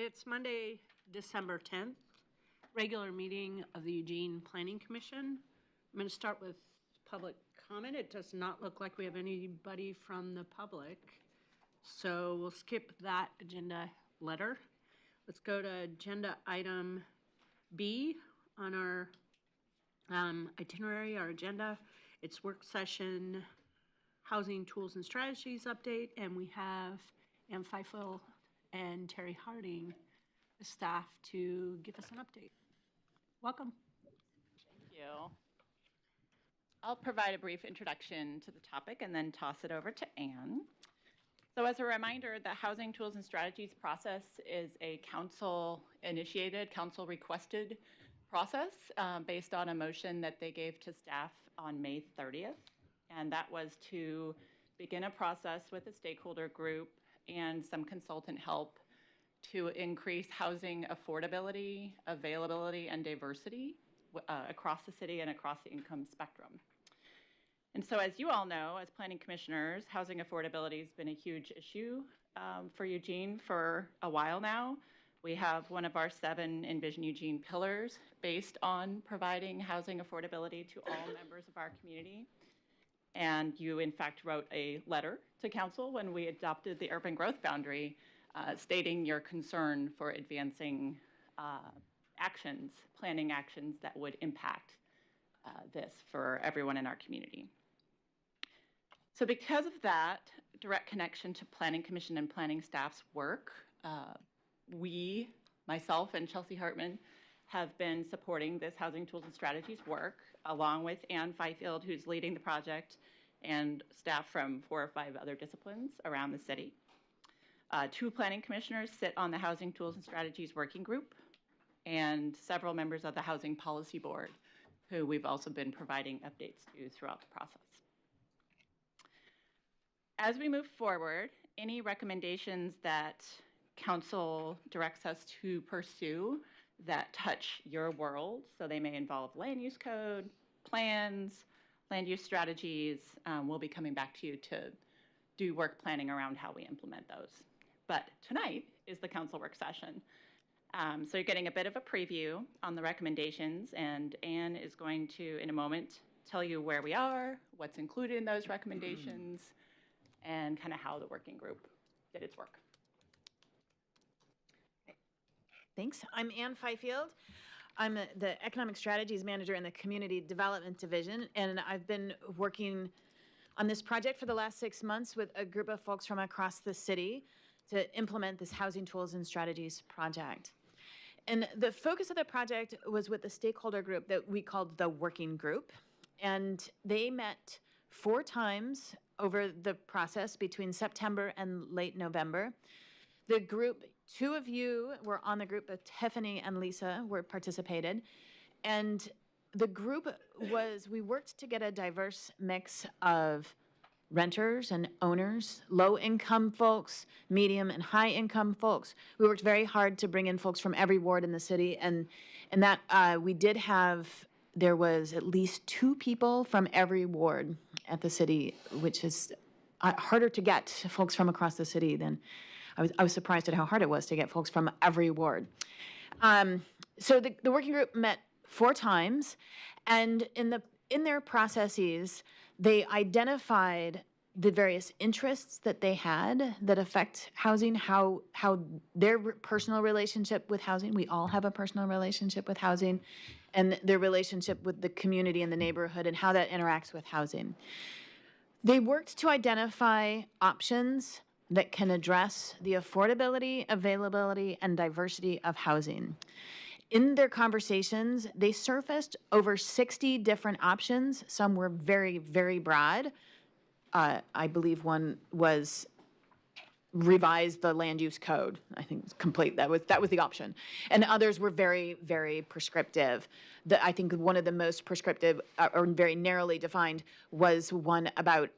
It's Monday, December 10th, regular meeting of the Eugene Planning Commission. I'm going to start with public comment. It does not look like we have anybody from the public, so we'll skip that agenda letter. Let's go to agenda item B on our itinerary, our agenda. It's work session, housing tools and strategies update, and we have Ann Feifel and Terry Harding, the staff, to give us an update. Welcome. Thank you. I'll provide a brief introduction to the topic and then toss it over to Ann. So as a reminder, the Housing Tools and Strategies process is a council-initiated, council-requested process based on a motion that they gave to staff on May 30th. And that was to begin a process with a stakeholder group and some consultant help to increase housing affordability, availability, and diversity across the city and across the income spectrum. And so as you all know, as planning commissioners, housing affordability has been a huge issue for Eugene for a while now. We have one of our 7 Envision Eugene pillars based on providing housing affordability to all members of our community. And you, in fact, wrote a letter to council when we adopted the urban growth boundary, stating your concern for advancing actions, planning actions that would impact this for everyone in our community. So because of that direct connection to Planning Commission and planning staff's work, we, myself and Chelsea Hartman, have been supporting this Housing Tools and Strategies work, along with Ann Feifel, who's leading the project, and staff from 4 or 5 other disciplines around the city. 2 planning commissioners sit on the Housing Tools and Strategies Working Group, and several members of the Housing Policy Board, who we've also been providing updates to throughout the process. As we move forward, any recommendations that council directs us to pursue that touch your world, so they may involve land use code, plans, land use strategies, we'll be coming back to you to do work planning around how we implement those. But tonight is the council work session. So you're getting a bit of a preview on the recommendations, and Ann is going to, in a moment, tell you where we are, what's included in those recommendations, and kind of how the working group did its work. Thanks. I'm Ann Feifel. I'm the Economic Strategies Manager in the Community Development Division, and I've been working on this project for the last 6 months with a group of folks from across the city to implement this Housing Tools and Strategies project. And the focus of the project was with the stakeholder group that we called the Working Group, and they met 4 times over the process between September and late November. The group, 2 of you were on the group, Tiffany and Lisa participated. And the group we worked to get a diverse mix of renters and owners, low-income folks, medium and high-income folks. We worked very hard to bring in folks from every ward in the city, and that we did have, there was at least 2 people from every ward at the city, which is harder to get folks from across the city than I was surprised at how hard it was to get folks from every ward. So the working group met 4 times, and in their processes, they identified the various interests that they had that affect housing, how their personal relationship with housing, we all have a personal relationship with housing, and their relationship with the community and the neighborhood and how that interacts with housing. They worked to identify options that can address the affordability, availability, and diversity of housing. In their conversations, they surfaced over 60 different options. Some were very, very broad. I believe one was revise the land use code. I think it's complete. That was the option. And others were very, very prescriptive. I think one of the most prescriptive or very narrowly defined was one about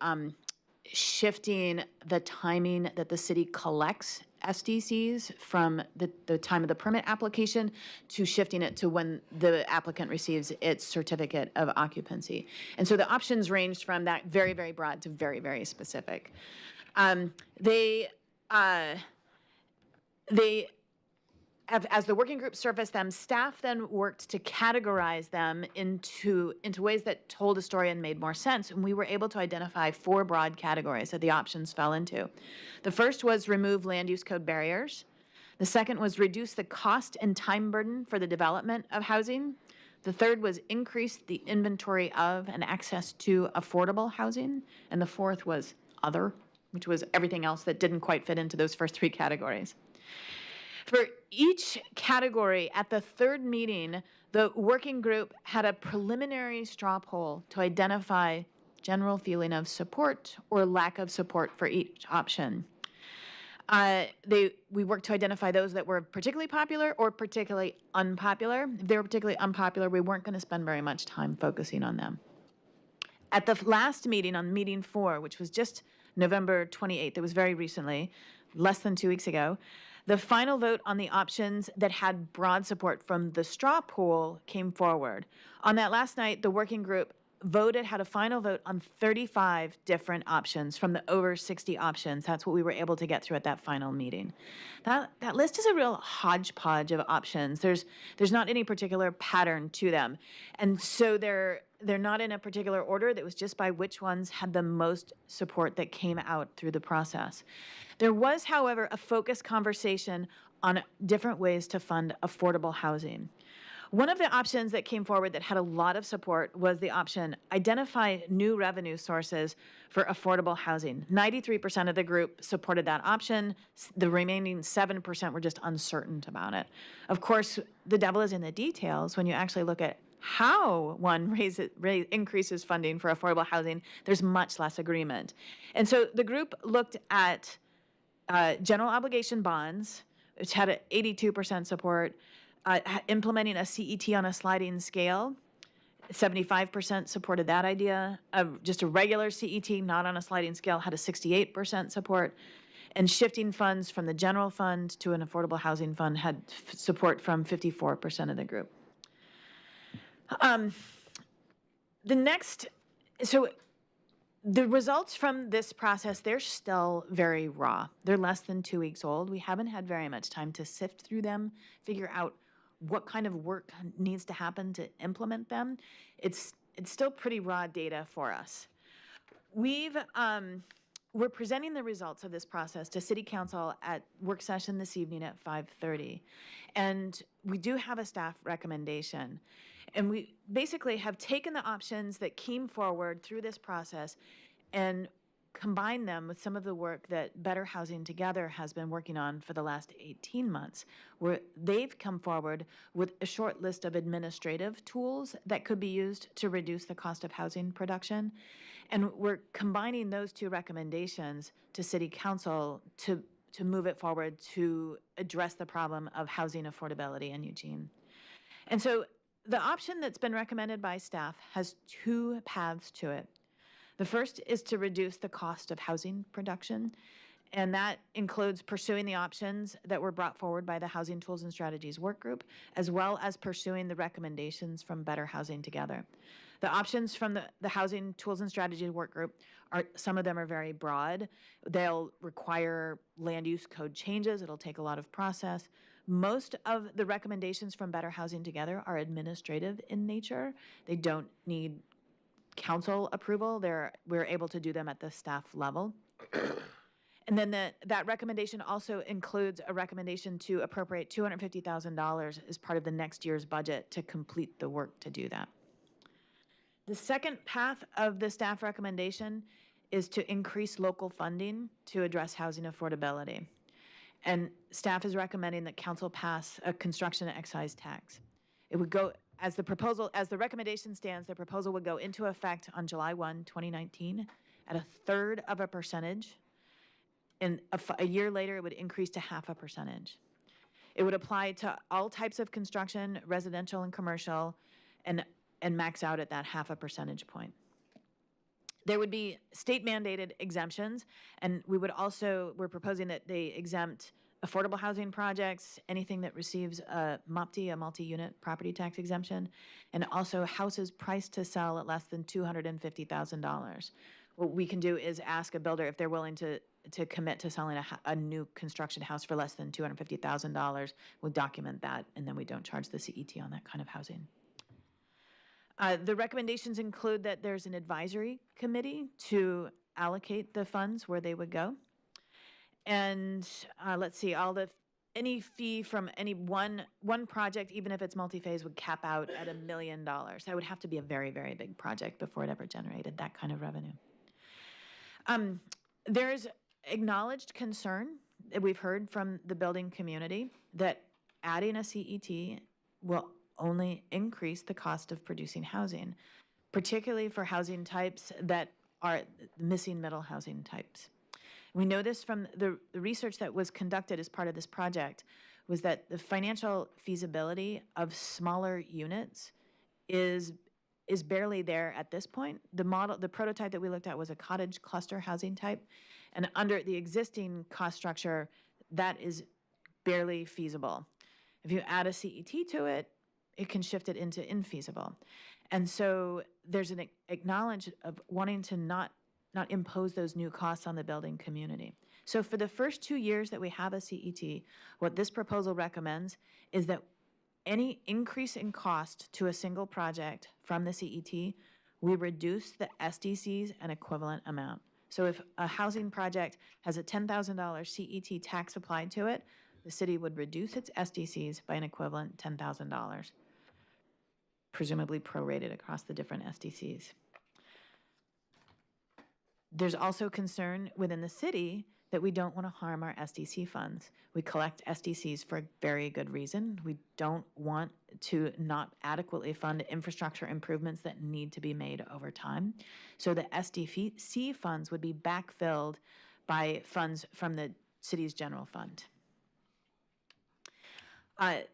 shifting the timing that the city collects SDCs from the time of the permit application to shifting it to when the applicant receives its certificate of occupancy. And so the options ranged from that very, very broad to very, very specific. They as the working group surfaced them, staff then worked to categorize them into ways that told a story and made more sense. And we were able to identify 4 broad categories that the options fell into. The first was remove land use code barriers. The second was reduce the cost and time burden for the development of housing. The third was increase the inventory of and access to affordable housing. And the fourth was other, which was everything else that didn't quite fit into those first 3 categories. For each category, at the third meeting, the working group had a preliminary straw poll to identify general feeling of support or lack of support for each option. We worked to identify those that were particularly popular or particularly unpopular. If they were particularly unpopular, we weren't going to spend very much time focusing on them. At the last meeting, on meeting 4, which was just November 28th, it was very recently, less than 2 weeks ago, the final vote on the options that had broad support from the straw poll came forward. On that last night, the working group had a final vote on 35 different options from the over 60 options. That's what we were able to get through at that final meeting. That list is a real hodgepodge of options. There's not any particular pattern to them. And so they're not in a particular order. That was just by which ones had the most support that came out through the process. There was, however, a focused conversation on different ways to fund affordable housing. One of the options that came forward that had a lot of support was the option, identify new revenue sources for affordable housing. 93% of the group supported that option. The remaining 7% were just uncertain about it. Of course, the devil is in the details. When you actually look at how one increases funding for affordable housing, there's much less agreement. And so the group looked at general obligation bonds, which had an 82% support, implementing a CET on a sliding scale. 75% supported that idea. Just a regular CET, not on a sliding scale, had a 68% support. And shifting funds from the general fund to an affordable housing fund had support from 54% of the group. The results from this process, they're still very raw. They're less than 2 weeks old. We haven't had very much time to sift through them, figure out what kind of work needs to happen to implement them. It's still pretty raw data for us. We're presenting the results of this process to City Council at work session this evening at 5:30. And we do have a staff recommendation. And we basically have taken the options that came forward through this process and combined them with some of the work that Better Housing Together has been working on for the last 18 months, where they've come forward with a short list of administrative tools that could be used to reduce the cost of housing production. And we're combining those 2 recommendations to City Council to move it forward to address the problem of housing affordability in Eugene. And so the option that's been recommended by staff has 2 paths to it. The first is to reduce the cost of housing production, and that includes pursuing the options that were brought forward by the Housing Tools and Strategies Work Group, as well as pursuing the recommendations from Better Housing Together. The options from the Housing Tools and Strategies Work Group, some of them are very broad. They'll require land use code changes. It'll take a lot of process. Most of the recommendations from Better Housing Together are administrative in nature. They don't need council approval. We're able to do them at the staff level. And then that recommendation also includes a recommendation to appropriate $250,000 as part of the next year's budget to complete the work to do that. The second path of the staff recommendation is to increase local funding to address housing affordability. And staff is recommending that council pass a construction excise tax. It would go, as the recommendation stands, the proposal would go into effect on July 1, 2019 at 1/3%. And a year later, it would increase to 0.5%. It would apply to all types of construction, residential and commercial, and max out at that 0.5% point. There would be state mandated exemptions, and we're proposing that they exempt affordable housing projects, anything that receives a MUPT, a multi-unit property tax exemption, and also houses priced to sell at less than $250,000. What we can do is ask a builder if they're willing to to commit to selling a new construction house for less than $250,000. We document that, and then we don't charge the CET on that kind of housing. The recommendations include that there's an advisory committee to allocate the funds where they would go. And let's see, any fee from any one project, even if it's multi-phase, would cap out at $1 million. That would have to be a very, very big project before it ever generated that kind of revenue. There's acknowledged concern that we've heard from the building community that adding a CET will only increase the cost of producing housing, particularly for housing types that are missing middle housing types. We know this from the research that was conducted as part of this project, was that the financial feasibility of smaller units is barely there at this point. The prototype that we looked at was a cottage cluster housing type, and under the existing cost structure, that is barely feasible. If you add a CET to it, it can shift it into infeasible. And so there's an acknowledge of wanting to not impose those new costs on the building community. So for the first 2 years that we have a CET, what this proposal recommends is that any increase in cost to a single project from the CET, we reduce the SDCs an equivalent amount. So if a housing project has a $10,000 CET tax applied to it, the city would reduce its SDCs by an equivalent $10,000, presumably prorated across the different SDCs. There's also concern within the city that we don't want to harm our SDC funds. We collect SDCs for a very good reason. We don't want to not adequately fund infrastructure improvements that need to be made over time. So the SDC funds would be backfilled by funds from the city's general fund.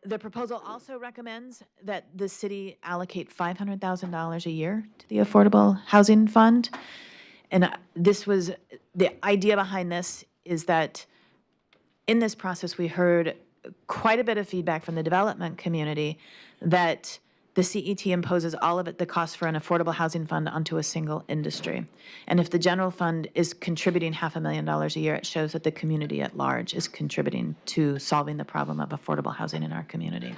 The proposal also recommends that the city allocate $500,000 a year to the Affordable Housing Fund. And the idea behind this is that in this process, we heard quite a bit of feedback from the development community that the CET imposes all of the cost for an affordable housing fund onto a single industry. And if the general fund is contributing $500,000 a year, it shows that the community at large is contributing to solving the problem of affordable housing in our community.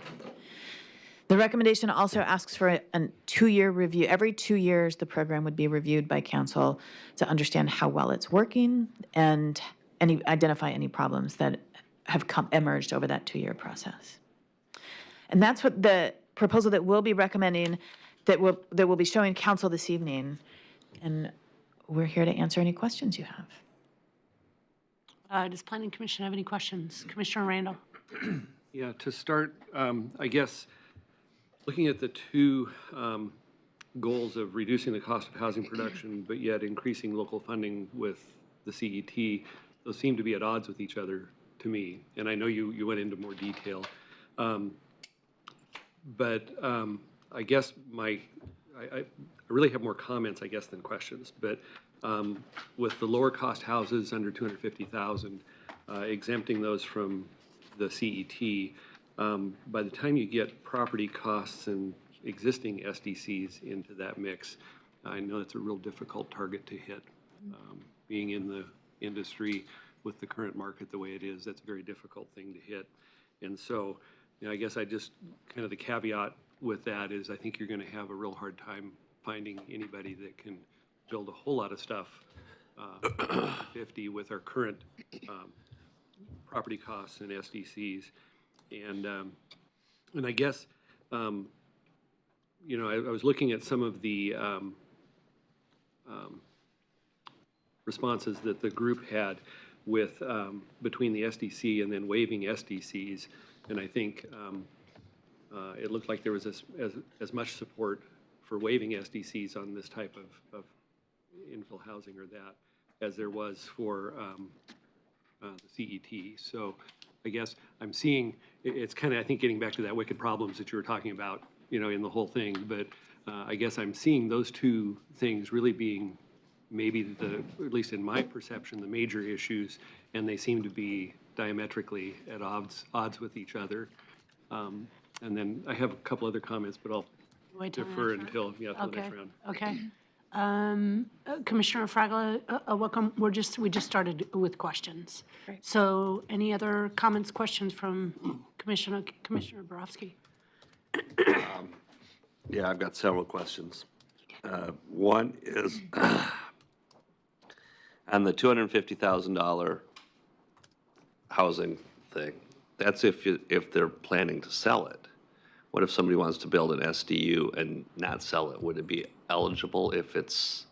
The recommendation also asks for a 2-year review. Every 2 years, the program would be reviewed by council to understand how well it's working and identify any problems that have emerged over that 2-year process. And that's what the proposal that we'll be recommending, that we'll be showing council this evening. And we're here to answer any questions you have. Does Planning Commission have any questions? Commissioner Randall? Yeah, to start, I guess, looking at the two goals of reducing the cost of housing production, but yet increasing local funding with the CET, those seem to be at odds with each other to me. And I know you went into more detail. But I guess I really have more comments, I guess, than questions. But with the lower cost houses under $250,000, exempting those from the CET, by the time you get property costs and existing SDCs into that mix, I know it's a real difficult target to hit. Being in the industry with the current market the way it is, that's a very difficult thing to hit. And so, I guess I just, kind of the caveat with that is I think you're going to have a real hard time finding anybody that can build a whole lot of stuff 50 with our current property costs and SDCs. And I guess, I was looking at some of the responses that the group had with between the SDC and then waiving SDCs. And I think it looked like there was as much support for waiving SDCs on this type of infill housing or that as there was for the CET. So I guess I'm seeing, it's kind of, I think, getting back to that wicked problems that you were talking about, in the whole thing. But I guess I'm seeing those two things really being maybe at least in my perception, the major issues, and they seem to be diametrically at odds with each other. And then I have a couple other comments, but I'll defer until the next round. Okay. Commissioner Fragile, welcome. We just started with questions. Great. So any other comments, questions from Commissioner Borowski? Yeah, I've got several questions. One is on the $250,000 housing thing. That's if they're planning to sell it. What if somebody wants to build an SDU and not sell it? Would it be eligible if it's,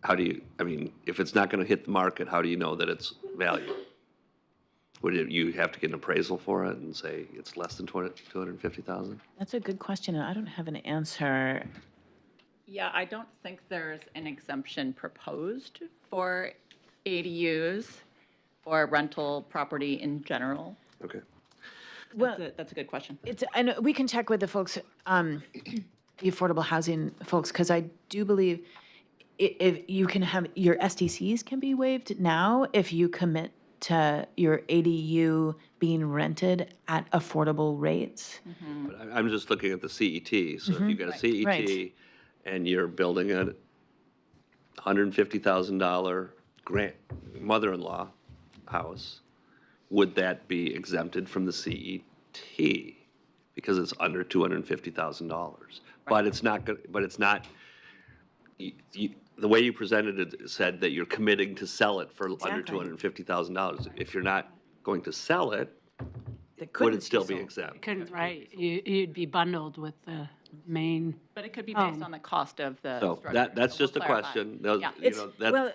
if it's not going to hit the market, how do you know that it's valued? You have to get an appraisal for it and say it's less than 250,000? That's a good question, and I don't have an answer. Yeah, I don't think there's an exemption proposed for ADUs or rental property in general. Okay. Well, That's a good question. I know, we can check with the folks, the affordable housing folks, because I do believe if you can have, your SDCs can be waived now if you commit to your ADU being rented at affordable rates. But I'm just looking at the CET. So if you've got a CET Right. and you're building a $150,000 mother-in-law house, would that be exempted from the CET? Because it's under $250,000. But it's not, the way you presented it said that you're committing to sell it for under Exactly. $250,000. If you're not going to sell it, That would couldn't it still be sold. exempt? Couldn't, right, you'd be bundled with the main, But it could be based on the cost of the So structure. that's So we'll just a clarify. question. Yeah. It's, That's, well,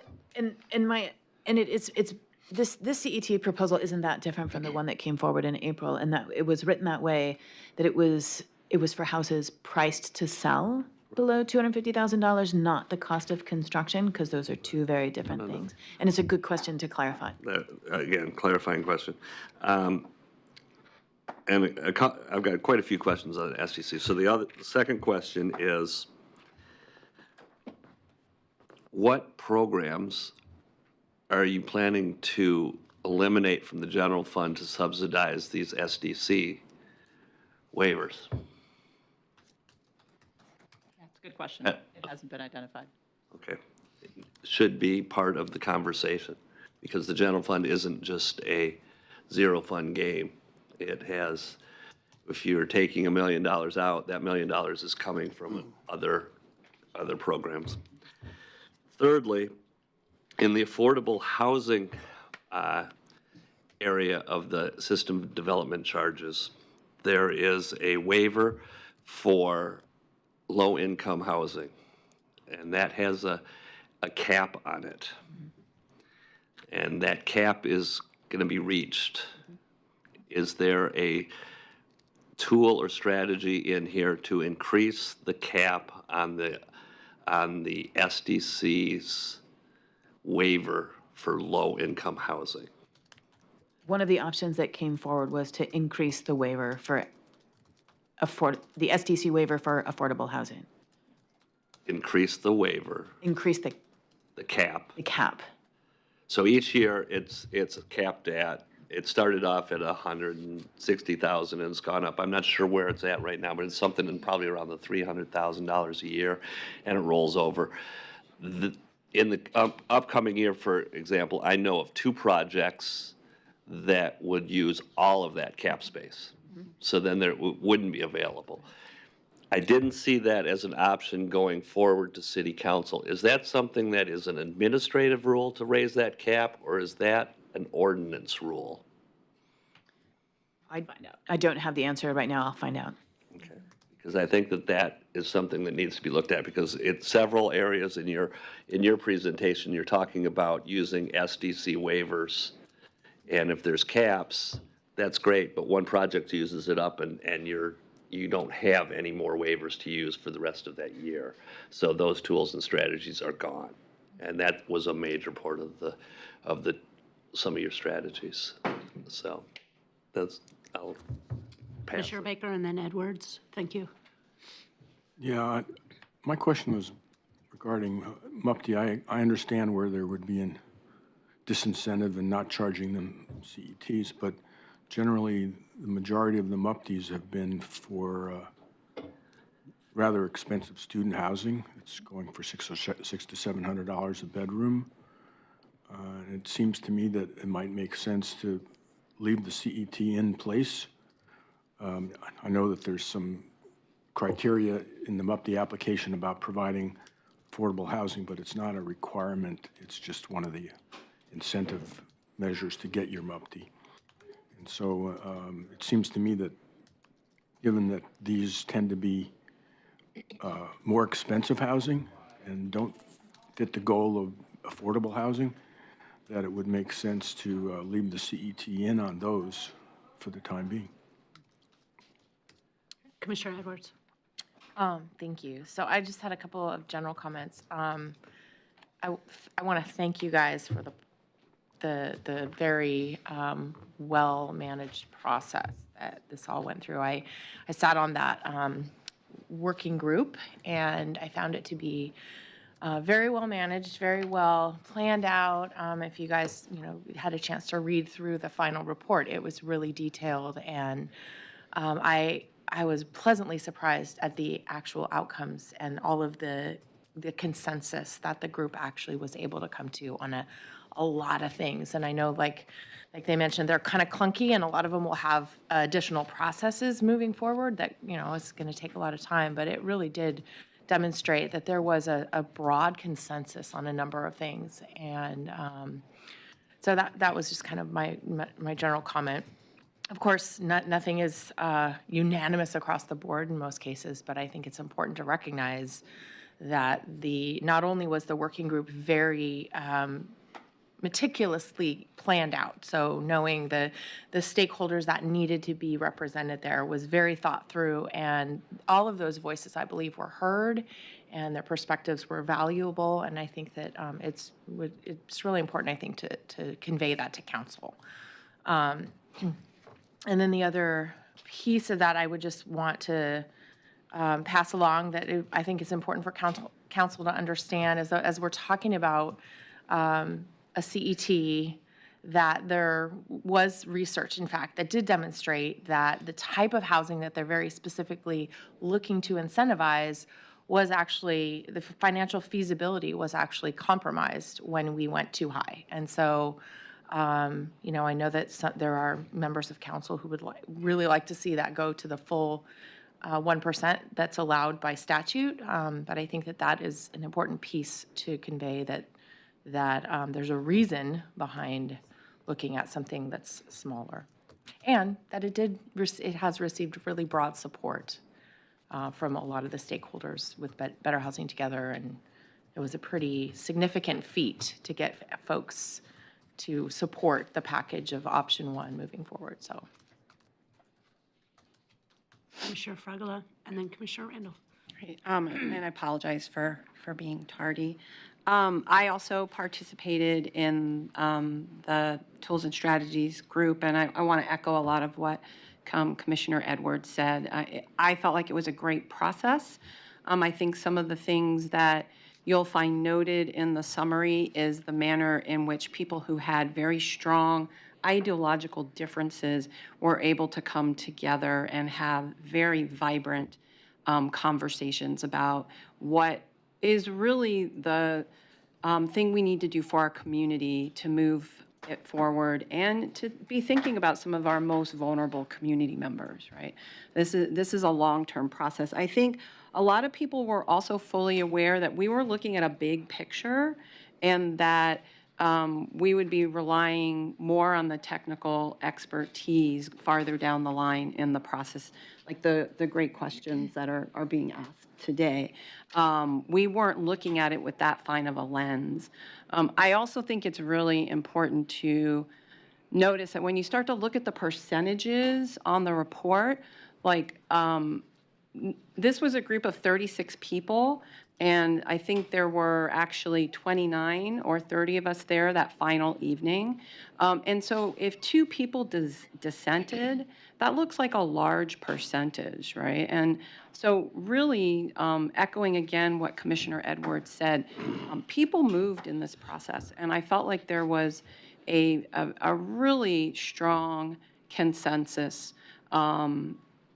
this CET proposal isn't that different from the one that came forward in April, and that it was written that way, that it was for houses priced to sell below $250,000, not the cost of construction, because those are two very different things. And it's a good question to clarify. again, clarifying question. And I've got quite a few questions on SDC. So the second question is, what programs are you planning to eliminate from the general fund to subsidize these SDC waivers? That's a good question. Uh, It hasn't been identified. Okay. It should be part of the conversation, because the general fund isn't just a zero-fund game. It has, if you're taking $1 million out, that $1 million is coming from other programs. Thirdly, in the affordable housing area of the system development charges, there is a waiver for low-income housing, and that has a cap on it. And that cap is going to be reached. Is there a tool or strategy in here to increase the cap on the SDC's waiver for low-income housing? One of the options that came forward was to increase the waiver for the SDC waiver for affordable housing. Increase the waiver, Increase the cap. cap. So each year, it's capped at, it started off at 160,000 and it's gone up. I'm not sure where it's at right now, but it's something in probably around the $300,000 a year, and it rolls over. In the upcoming year, for example, I know of 2 projects that would use all of that cap space. So then there wouldn't be available. I didn't see that as an option going forward to city council. Is that something that is an administrative rule to raise that cap, or is that an ordinance rule? I don't have the answer right now. I'll find out. Okay. Because I think that is something that needs to be looked at, because it's several areas in your presentation, you're talking about using SDC waivers. And if there's caps, that's great, but one project uses it up and you don't have any more waivers to use for the rest of that year. So those tools and strategies are gone. And that was a major part of some of your strategies. So I'll pass. Commissioner Baker and then Edwards. Thank you. Yeah, my question was regarding MUPTI. I understand where there would be a disincentive in not charging them CETs, but generally, the majority of the MUPTIs have been for rather expensive student housing. It's going for $600 to $700 a bedroom. It seems to me that it might make sense to leave the CET in place. I know that there's some criteria in the MUPD application about providing affordable housing, but it's not a requirement. It's just one of the incentive measures to get your MUPD. And so it seems to me that given that these tend to be more expensive housing and don't fit the goal of affordable housing, that it would make sense to leave the CET in on those for the time being. Commissioner Edwards. Thank you. So I just had a couple of general comments. I want to thank you guys for the very well-managed process that this all went through. I sat on that working group, and I found it to be very well managed, very well planned out. If you guys, had a chance to read through the final report, it was really detailed, and I was pleasantly surprised at the actual outcomes and all of the consensus that the group actually was able to come to on a lot of things. And I know, like they mentioned, they're kind of clunky, and a lot of them will have additional processes moving forward that, it's going to take a lot of time, but it really did demonstrate that there was a broad consensus on a number of things. And so that was just kind of my general comment. Of course, nothing is unanimous across the board in most cases, but I think it's important to recognize that not only was the working group very meticulously planned out, so knowing the stakeholders that needed to be represented there was very thought through, and all of those voices, I believe, were heard, and their perspectives were valuable, and I think that it's really important, I think, to convey that to council. And then the other piece of that I would just want to pass along that I think is important for council to understand is that as we're talking about a CET, that there was research, in fact, that did demonstrate that the type of housing that they're very specifically looking to incentivize was actually, the financial feasibility was actually compromised when we went too high. And so, I know that there are members of council who would really like to see that go to the full 1% that's allowed by statute, but I think that is an important piece to convey that there's a reason behind looking at something that's smaller, and that it has received really broad support from a lot of the stakeholders with Better Housing Together, and it was a pretty significant feat to get folks to support the package of option 1 moving forward. So, Commissioner Fragala, and then Commissioner Randall. Great. And I apologize for being tardy. I also participated in the Tools and Strategies group, and I want to echo a lot of what Commissioner Edwards said. I felt like it was a great process. I think some of the things that you'll find noted in the summary is the manner in which people who had very strong ideological differences were able to come together and have very vibrant conversations about what is really the thing we need to do for our community to move it forward and to be thinking about some of our most vulnerable community members, right? This is a long-term process. I think a lot of people were also fully aware that we were looking at a big picture and that we would be relying more on the technical expertise farther down the line in the process, like the great questions that are being asked today. We weren't looking at it with that fine of a lens. I also think it's really important to notice that when you start to look at the percentages on the report, like this was a group of 36 people, and I think there were actually 29 or 30 of us there that final evening. And so if 2 people dissented, that looks like a large percentage, right? And so really echoing again what Commissioner Edwards said, people moved in this process, and I felt like there was a really strong consensus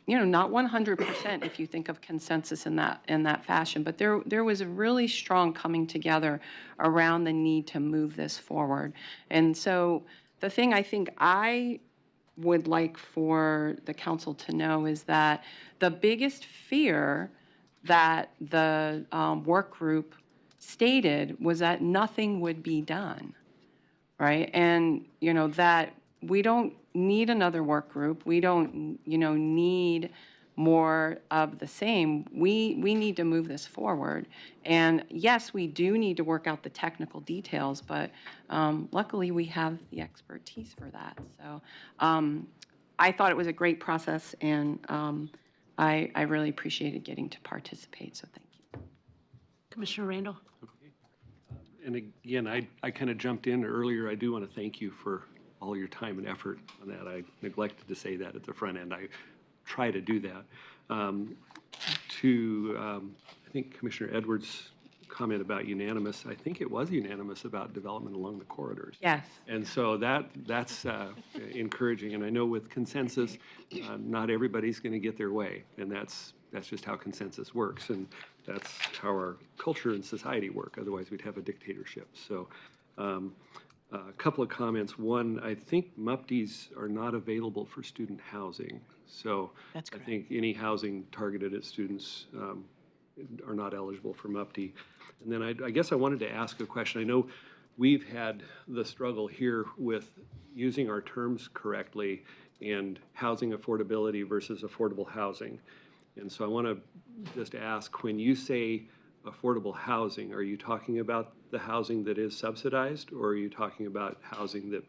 not 100% if you think of consensus in that fashion, but there was a really strong coming together around the need to move this forward. And so the thing I think I would like for the council to know is that the biggest fear that the work group stated was that nothing would be done, right? And, that we don't need another work group. We don't, need more of the same. We need to move this forward. And yes, we do need to work out the technical details, but luckily we have the expertise for that. So I thought it was a great process, and I really appreciated getting to participate, so thank you. Commissioner Randall? And again, I kind of jumped in earlier. I do want to thank you for all your time and effort on that. I neglected to say that at the front end. I try to do that. I think Commissioner Edwards' comment about unanimous, I think it was unanimous about development along the corridors. Yes. And so that's encouraging. And I know with consensus, not everybody's going to get their way. And that's just how consensus works. And that's how our culture and society work. Otherwise, we'd have a dictatorship. So a couple of comments. One, I think MUPTs are not available for student housing. So That's I correct. think any housing targeted at students are not eligible for MUPT. And then I guess I wanted to ask a question. I know we've had the struggle here with using our terms correctly and housing affordability versus affordable housing. And so I want to just ask, when you say affordable housing, are you talking about the housing that is subsidized, or are you talking about housing that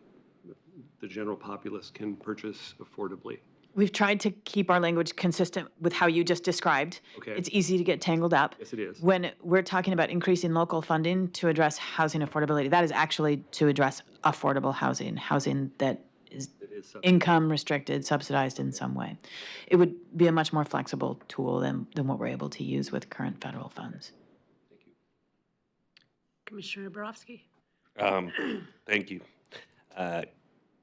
the general populace can purchase affordably? We've tried to keep our language consistent with how you just described. Okay. It's easy to get tangled up. Yes, it is. When we're talking about increasing local funding to address housing affordability, that is actually to address affordable housing, housing that is It is subsidized. income restricted, subsidized in some way. It would be a much more flexible tool than what we're able to use with current federal funds. Commissioner Borowski? Thank you.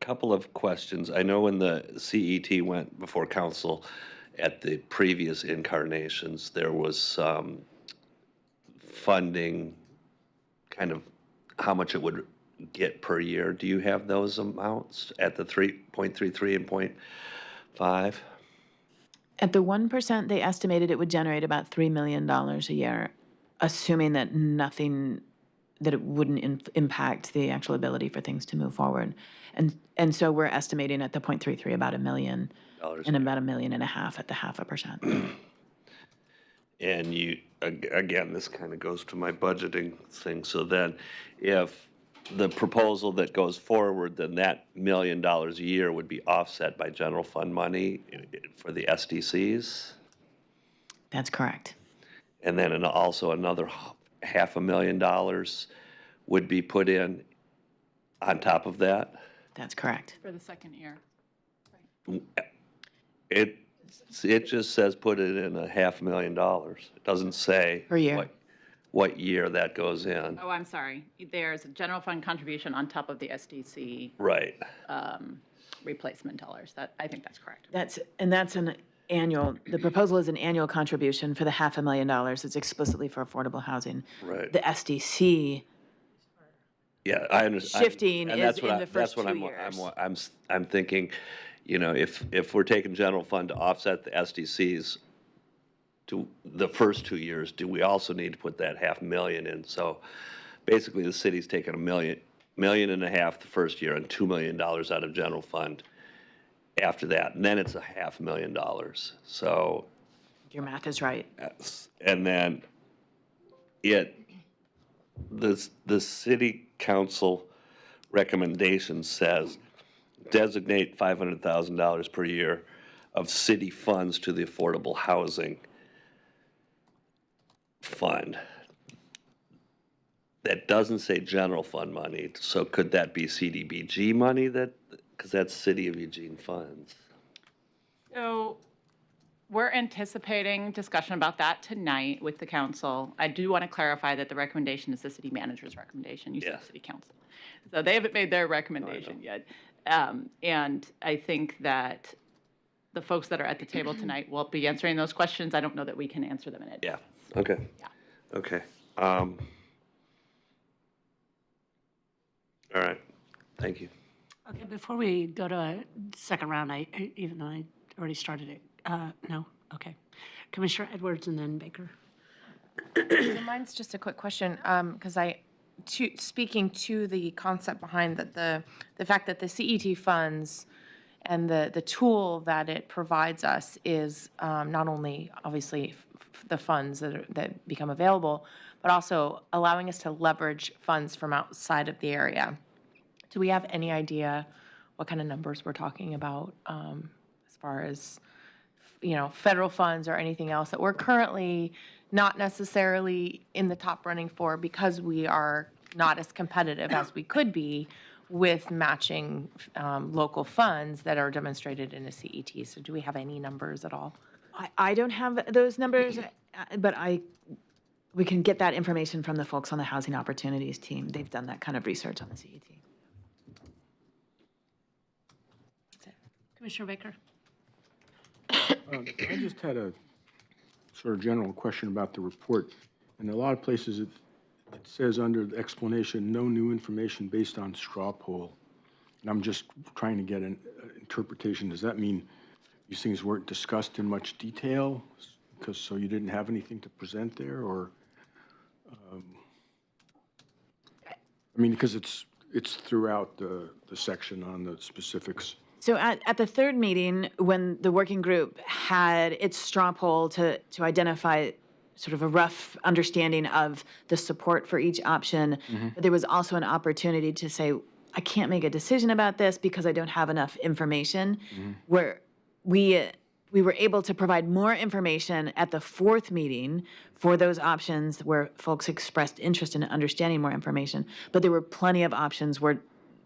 Couple of questions. I know when the CET went before council at the previous incarnations, there was some funding, kind of how much it would get per year. Do you have those amounts at the 3.33 and 0.5? At the 1%, they estimated it would generate about $3 million a year, assuming that that it wouldn't impact the actual ability for things to move forward. And so we're estimating at the 0.33 about $1 million and about $1.5 million at the 0.5%. And you, again, this kind of goes to my budgeting thing. So then if the proposal that goes forward, then that $1 million a year would be offset by general fund money for the SDCs? That's correct. And then also another $500,000 would be put in on top of that? That's correct. For the second year. It just says put it in $500,000. It doesn't say Per year. what year that goes in. Oh, I'm sorry. There's a general fund contribution on top of the SDC Right. replacement dollars. I think that's correct. That's an annual, the proposal is an annual contribution for the $500,000. It's explicitly for affordable housing. Right. The SDC Yeah, I understand. shifting is in the first 2 years. I'm thinking, if we're taking general fund to offset the SDCs to the first 2 years, do we also need to put that $500,000 in? So basically, the city's taking $1.5 million the first year and $2 million out of general fund after that, and then it's $500,000. So, Your math is right. and then the city council recommendation says designate $500,000 per year of city funds to the affordable housing fund. That doesn't say general fund money, so could that be CDBG money because that's City of Eugene funds? So we're anticipating discussion about that tonight with the council. I do want to clarify that the recommendation is the city manager's recommendation. You said Yes. city council. So they haven't made their recommendation yet. And I think that the folks that are at the table tonight will be answering those questions. I don't know that we can answer them in advance. Yeah, okay. Yeah. Okay. All right, thank you. Okay, before we go to a second round, even though I already started it, no, okay. Commissioner Edwards and then Baker. So mine's just a quick question, because speaking to the concept behind the fact that the CET funds and the tool that it provides us is not only obviously the funds that become available, but also allowing us to leverage funds from outside of the area. Do we have any idea what kind of numbers we're talking about as far as, federal funds or anything else that we're currently not necessarily in the top running for because we are not as competitive as we could be with matching local funds that are demonstrated in a CET? So do we have any numbers at all? I don't have those numbers, but we can get that information from the folks on the Housing Opportunities team. They've done that kind of research on the CET. Commissioner Baker. I just had a sort of general question about the report. In a lot of places, it says under the explanation, no new information based on straw poll. And I'm just trying to get an interpretation. Does that mean these things weren't discussed in much detail? So you didn't have anything to present there, or? Because it's throughout the section on the specifics. So at the third meeting, when the working group had its straw poll to identify sort of a rough understanding of the support for each option, but there was also an opportunity to say, I can't make a decision about this because I don't have enough information, where we were able to provide more information at the fourth meeting for those options where folks expressed interest in understanding more information. But there were plenty of options where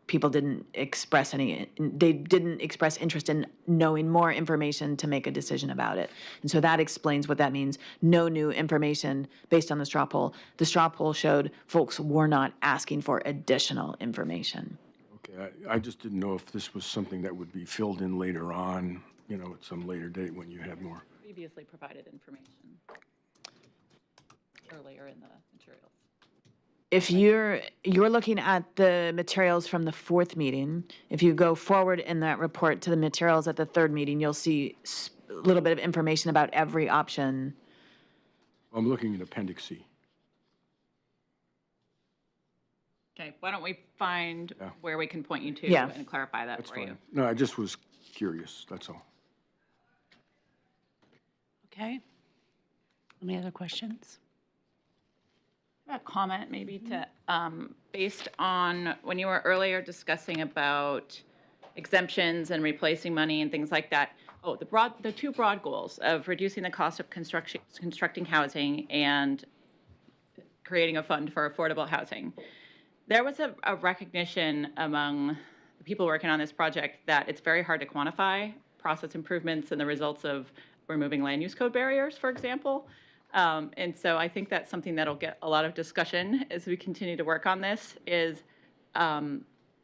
people didn't express interest in knowing more information to make a decision about it. And so that explains what that means. No new information based on the straw poll. The straw poll showed folks were not asking for additional information. Okay, I just didn't know if this was something that would be filled in later on, at some later date when you had more. Previously provided information earlier in the materials. If you're looking at the materials from the fourth meeting, if you go forward in that report to the materials at the third meeting, you'll see a little bit of information about every option. I'm looking at Appendix C. Okay, why don't we find where we can point you to Yeah. and clarify that That's for you. fine. No, I just was curious, that's all. Okay. Any other questions? A comment maybe to, based on when you were earlier discussing about exemptions and replacing money and things like that. Oh, the two broad goals of reducing the cost of constructing housing and creating a fund for affordable housing. There was a recognition among the people working on this project that it's very hard to quantify process improvements and the results of removing land use code barriers, for example. And so I think that's something that'll get a lot of discussion as we continue to work on this, is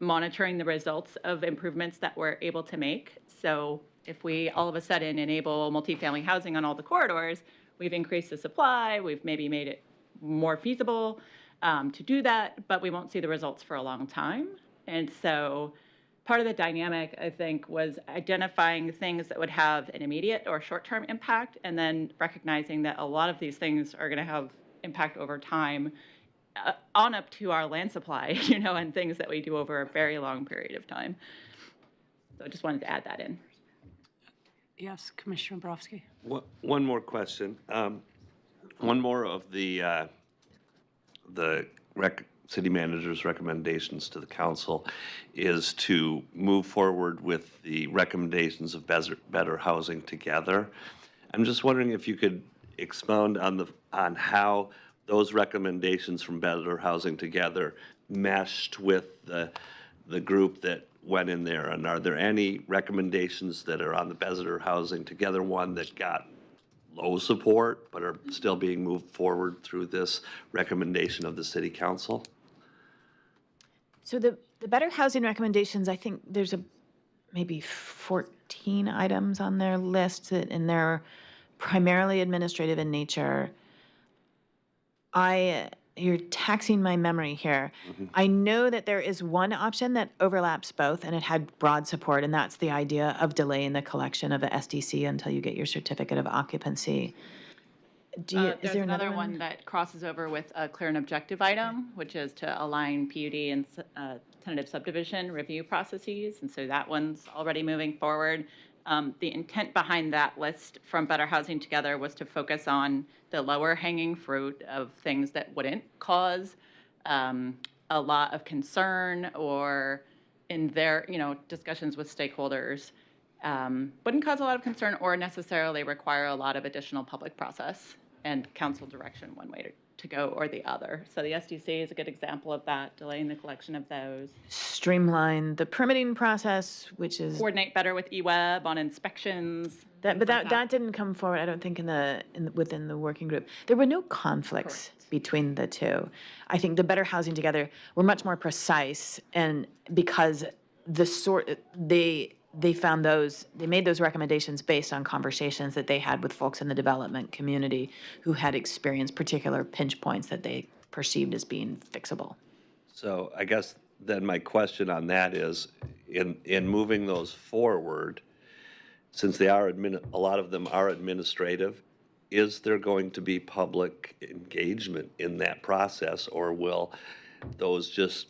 monitoring the results of improvements that we're able to make. So if we all of a sudden enable multifamily housing on all the corridors, we've increased the supply, we've maybe made it more feasible to do that, but we won't see the results for a long time. And so part of the dynamic, I think, was identifying things that would have an immediate or short-term impact, and then recognizing that a lot of these things are going to have impact over time on up to our land supply, and things that we do over a very long period of time. So I just wanted to add that in. Yes, Commissioner Borowski. One more question. One more of the city manager's recommendations to the council is to move forward with the recommendations of Better Housing Together. I'm just wondering if you could expound on how those recommendations from Better Housing Together meshed with the group that went in there, and are there any recommendations that are on the Better Housing Together one that got low support but are still being moved forward through this recommendation of the city council? So the better housing recommendations, I think there's maybe 14 items on their list, and they're primarily administrative in nature. You're taxing my memory here. I know that there is one option that overlaps both, and it had broad support, and that's the idea of delaying the collection of a SDC until you get your certificate of occupancy. Is There's there another one that crosses over with a clear and objective item, which is to align PUD and tentative subdivision review processes, and so that one's already moving forward. The intent behind that list from Better Housing Together was to focus on the lower hanging fruit of things that wouldn't cause a lot of concern, or in their, discussions with stakeholders, wouldn't cause a lot of concern or necessarily require a lot of additional public process and council direction one way to go or the other. So the SDC is a good example of that, delaying the collection of those. Streamline the permitting process, which is Coordinate better with eWeb on inspections. that, but things like that didn't come forward, I don't think, within the working group. There were no conflicts between the two. I think the Better Housing Together were much more precise, and because they found they made those recommendations based on conversations that they had with folks in the development community who had experienced particular pinch points that they perceived as being fixable. So I guess then my question on that is, in moving those forward, since they are a lot of them are administrative, is there going to be public engagement in that process, or will those just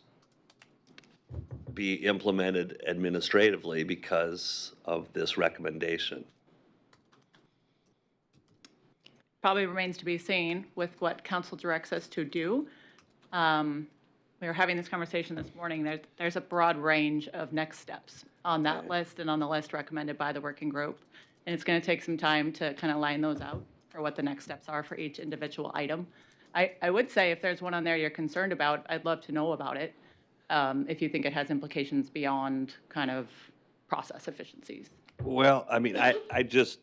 be implemented administratively because of this recommendation? Probably remains to be seen with what council directs us to do. We were having this conversation this morning. There's a broad range of next steps on that list and on the list recommended by the working group. And it's going to take some time to kind of line those out for what the next steps are for each individual item. I would say if there's one on there you're concerned about, I'd love to know about it. If you think it has implications beyond kind of process efficiencies. Well, I mean, I just,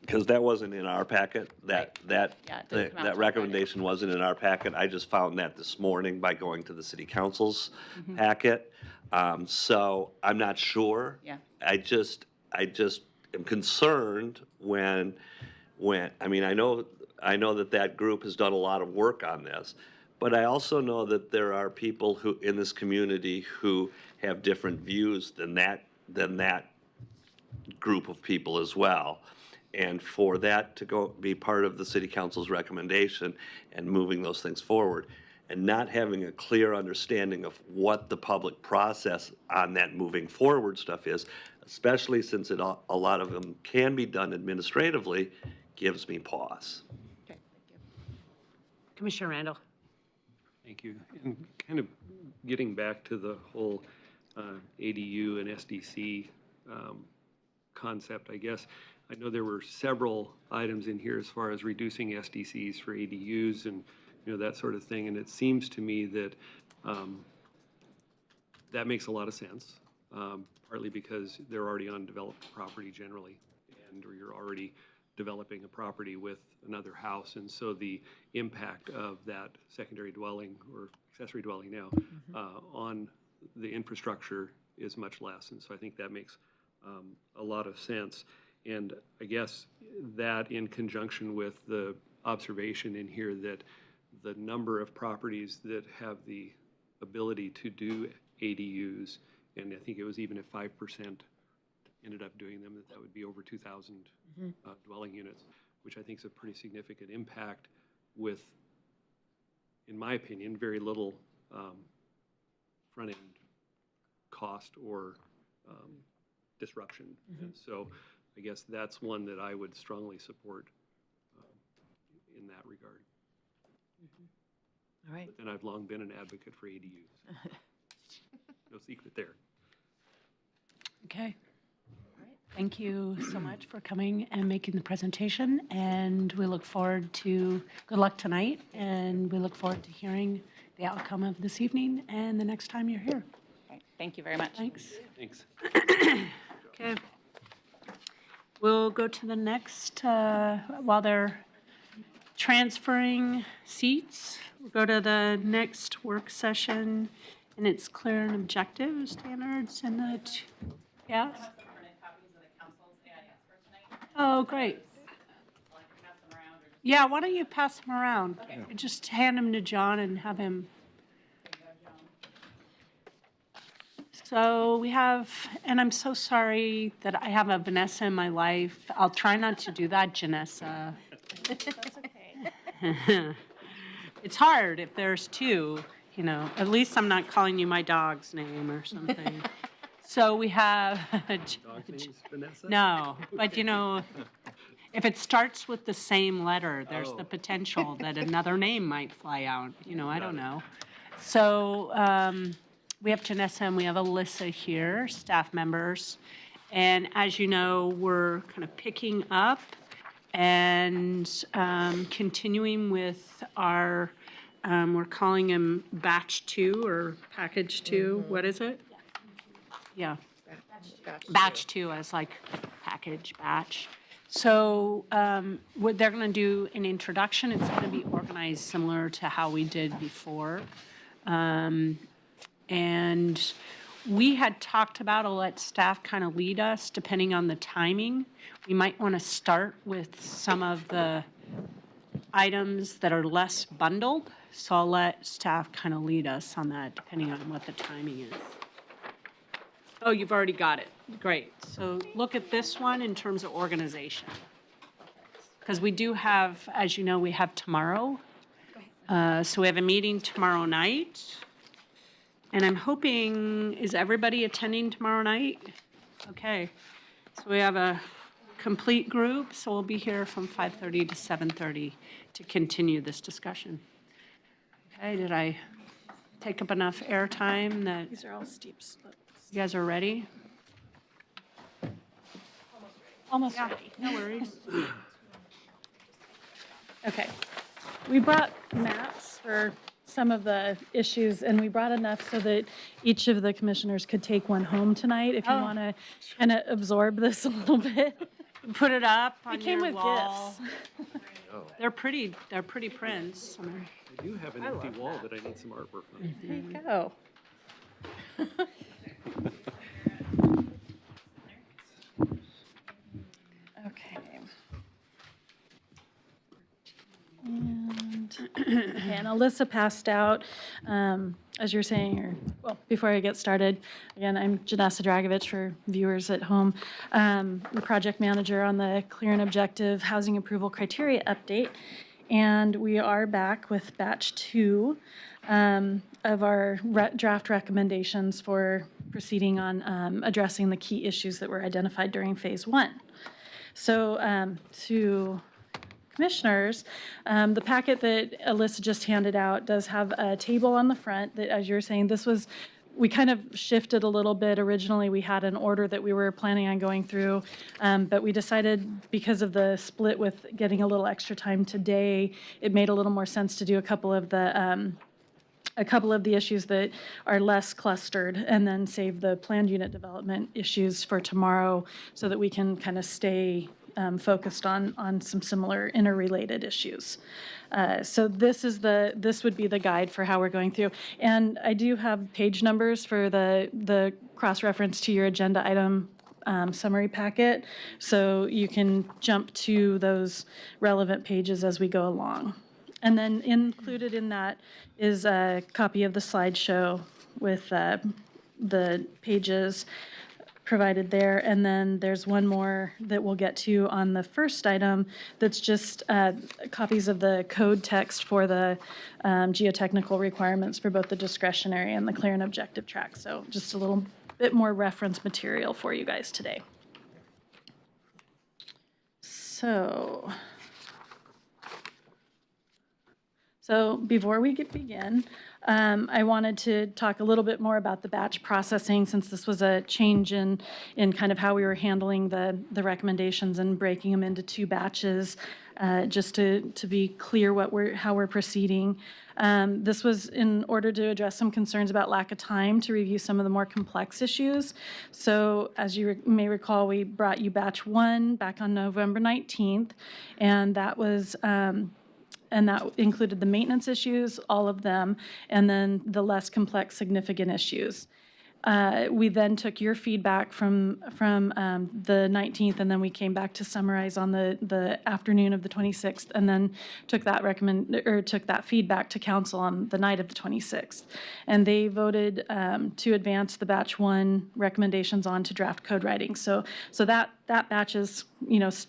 because that wasn't in our packet, Yeah, it didn't come out till that Friday. recommendation wasn't in our packet. I just found that this morning by going to the city council's packet. So I'm not sure. Yeah. I just am concerned when, I mean, I know that group has done a lot of work on this, but I also know that there are people who, in this community, who have different views than that group of people as well. And for that to be part of the city council's recommendation and moving those things forward, and not having a clear understanding of what the public process on that moving forward stuff is, especially since a lot of them can be done administratively, gives me pause. Okay, thank you. Commissioner Randall. Thank you. And kind of getting back to the whole ADU and SDC concept, I guess, I know there were several items in here as far as reducing SDCs for ADUs and, that sort of thing. And it seems to me that that makes a lot of sense, partly because they're already on developed property generally, or you're already developing a property with another house. And so the impact of that secondary dwelling or accessory dwelling now on the infrastructure is much less. And so I think that makes a lot of sense. And I guess that in conjunction with the observation in here that the number of properties that have the ability to do ADUs, and I think it was even if 5% ended up doing them, that would be over 2,000 dwelling units, which I think is a pretty significant impact with, in my opinion, very little front-end cost or disruption. And so I guess that's one that I would strongly support in that regard. All right. But then I've long been an advocate for ADUs. No secret there. Okay. Thank you so much for coming and making the presentation, and we look forward to, good luck tonight, and we look forward to hearing the outcome of this evening and the next time you're here. Okay, thank you very much. Thanks. Thanks. Okay. We'll go to the next, while they're transferring seats, we'll go to the next work session, and it's clear and objective standards in the Yes? Oh, great. Yeah, why don't you pass them around? Just hand them to John and have him. So we have, and I'm so sorry that I have a Vanessa in my life. I'll try not to do that, Janessa. It's hard if there's two, you know. At least I'm not calling you my dog's name or something. So we have. Dog's name's Vanessa? No, but you know, if it starts with the same letter, there's the Oh. potential that another name might fly out, you know, I don't know. So we have Janessa and we have Alyssa here, staff members. And as you know, we're kind of picking up and continuing with our, we're calling them batch 2 or package 2. What is it? Yeah. Batch 2 as like package batch. So what they're going to do an introduction. It's going to be organized similar to how we did before. And we had talked about, I'll let staff kind of lead us depending on the timing. We might want to start with some of the items that are less bundled. So I'll let staff kind of lead us on that depending on what the timing is. Oh, you've already got it. Great. So look at this one in terms of organization. Because we do have, as you know, we have tomorrow. So we have a meeting tomorrow night. And I'm hoping, is everybody attending tomorrow night? Okay. So we have a complete group, so we'll be here from 5:30 to 7:30 to continue this discussion. Okay, did I take up enough airtime that These are all steep slopes. you guys are ready? Almost Yeah, ready. no worries. Okay. We brought maps for some of the issues, and we brought enough so that each of the commissioners could take one home tonight if you Oh. want to kind of absorb this a little bit. Put it up We on came your with wall. gifts. They're pretty prints. I mean, I do have an empty wall that I need some artwork on. There you go. Okay. And Alyssa passed out, as you're saying, or, well, before I get started, again, I'm Janessa Dragovich for viewers at home, the project manager on the Clear and Objective Housing Approval Criteria Update. And we are back with batch 2 of our draft recommendations for proceeding on addressing the key issues that were identified during phase 1. So to commissioners, the packet that Alyssa just handed out does have a table on the front that, as you were saying, we kind of shifted a little bit. Originally, we had an order that we were planning on going through, but we decided because of the split with getting a little extra time today, it made a little more sense to do a couple of the issues that are less clustered and then save the planned unit development issues for tomorrow so that we can kind of stay focused on some similar interrelated issues. So this would be the guide for how we're going through. And I do have page numbers for the cross-reference to your agenda item summary packet, so you can jump to those relevant pages as we go along. And then included in that is a copy of the slideshow with the pages provided there. And then there's one more that we'll get to on the first item that's just copies of the code text for the geotechnical requirements for both the discretionary and the clear and objective track. So just a little bit more reference material for you guys today. So before we begin, I wanted to talk a little bit more about the batch processing, since this was a change in kind of how we were handling the recommendations and breaking them into 2 batches, just to be clear how we're proceeding. This was in order to address some concerns about lack of time to review some of the more complex issues. So as you may recall, we brought you batch 1 back on November 19th, and that was and that included the maintenance issues, all of them, and then the less complex significant issues. We then took your feedback from the 19th, and then we came back to summarize on the afternoon of the 26th, and then took that feedback to council on the night of the 26th. And they voted to advance the batch 1 recommendations on to draft code writing. So that batch is,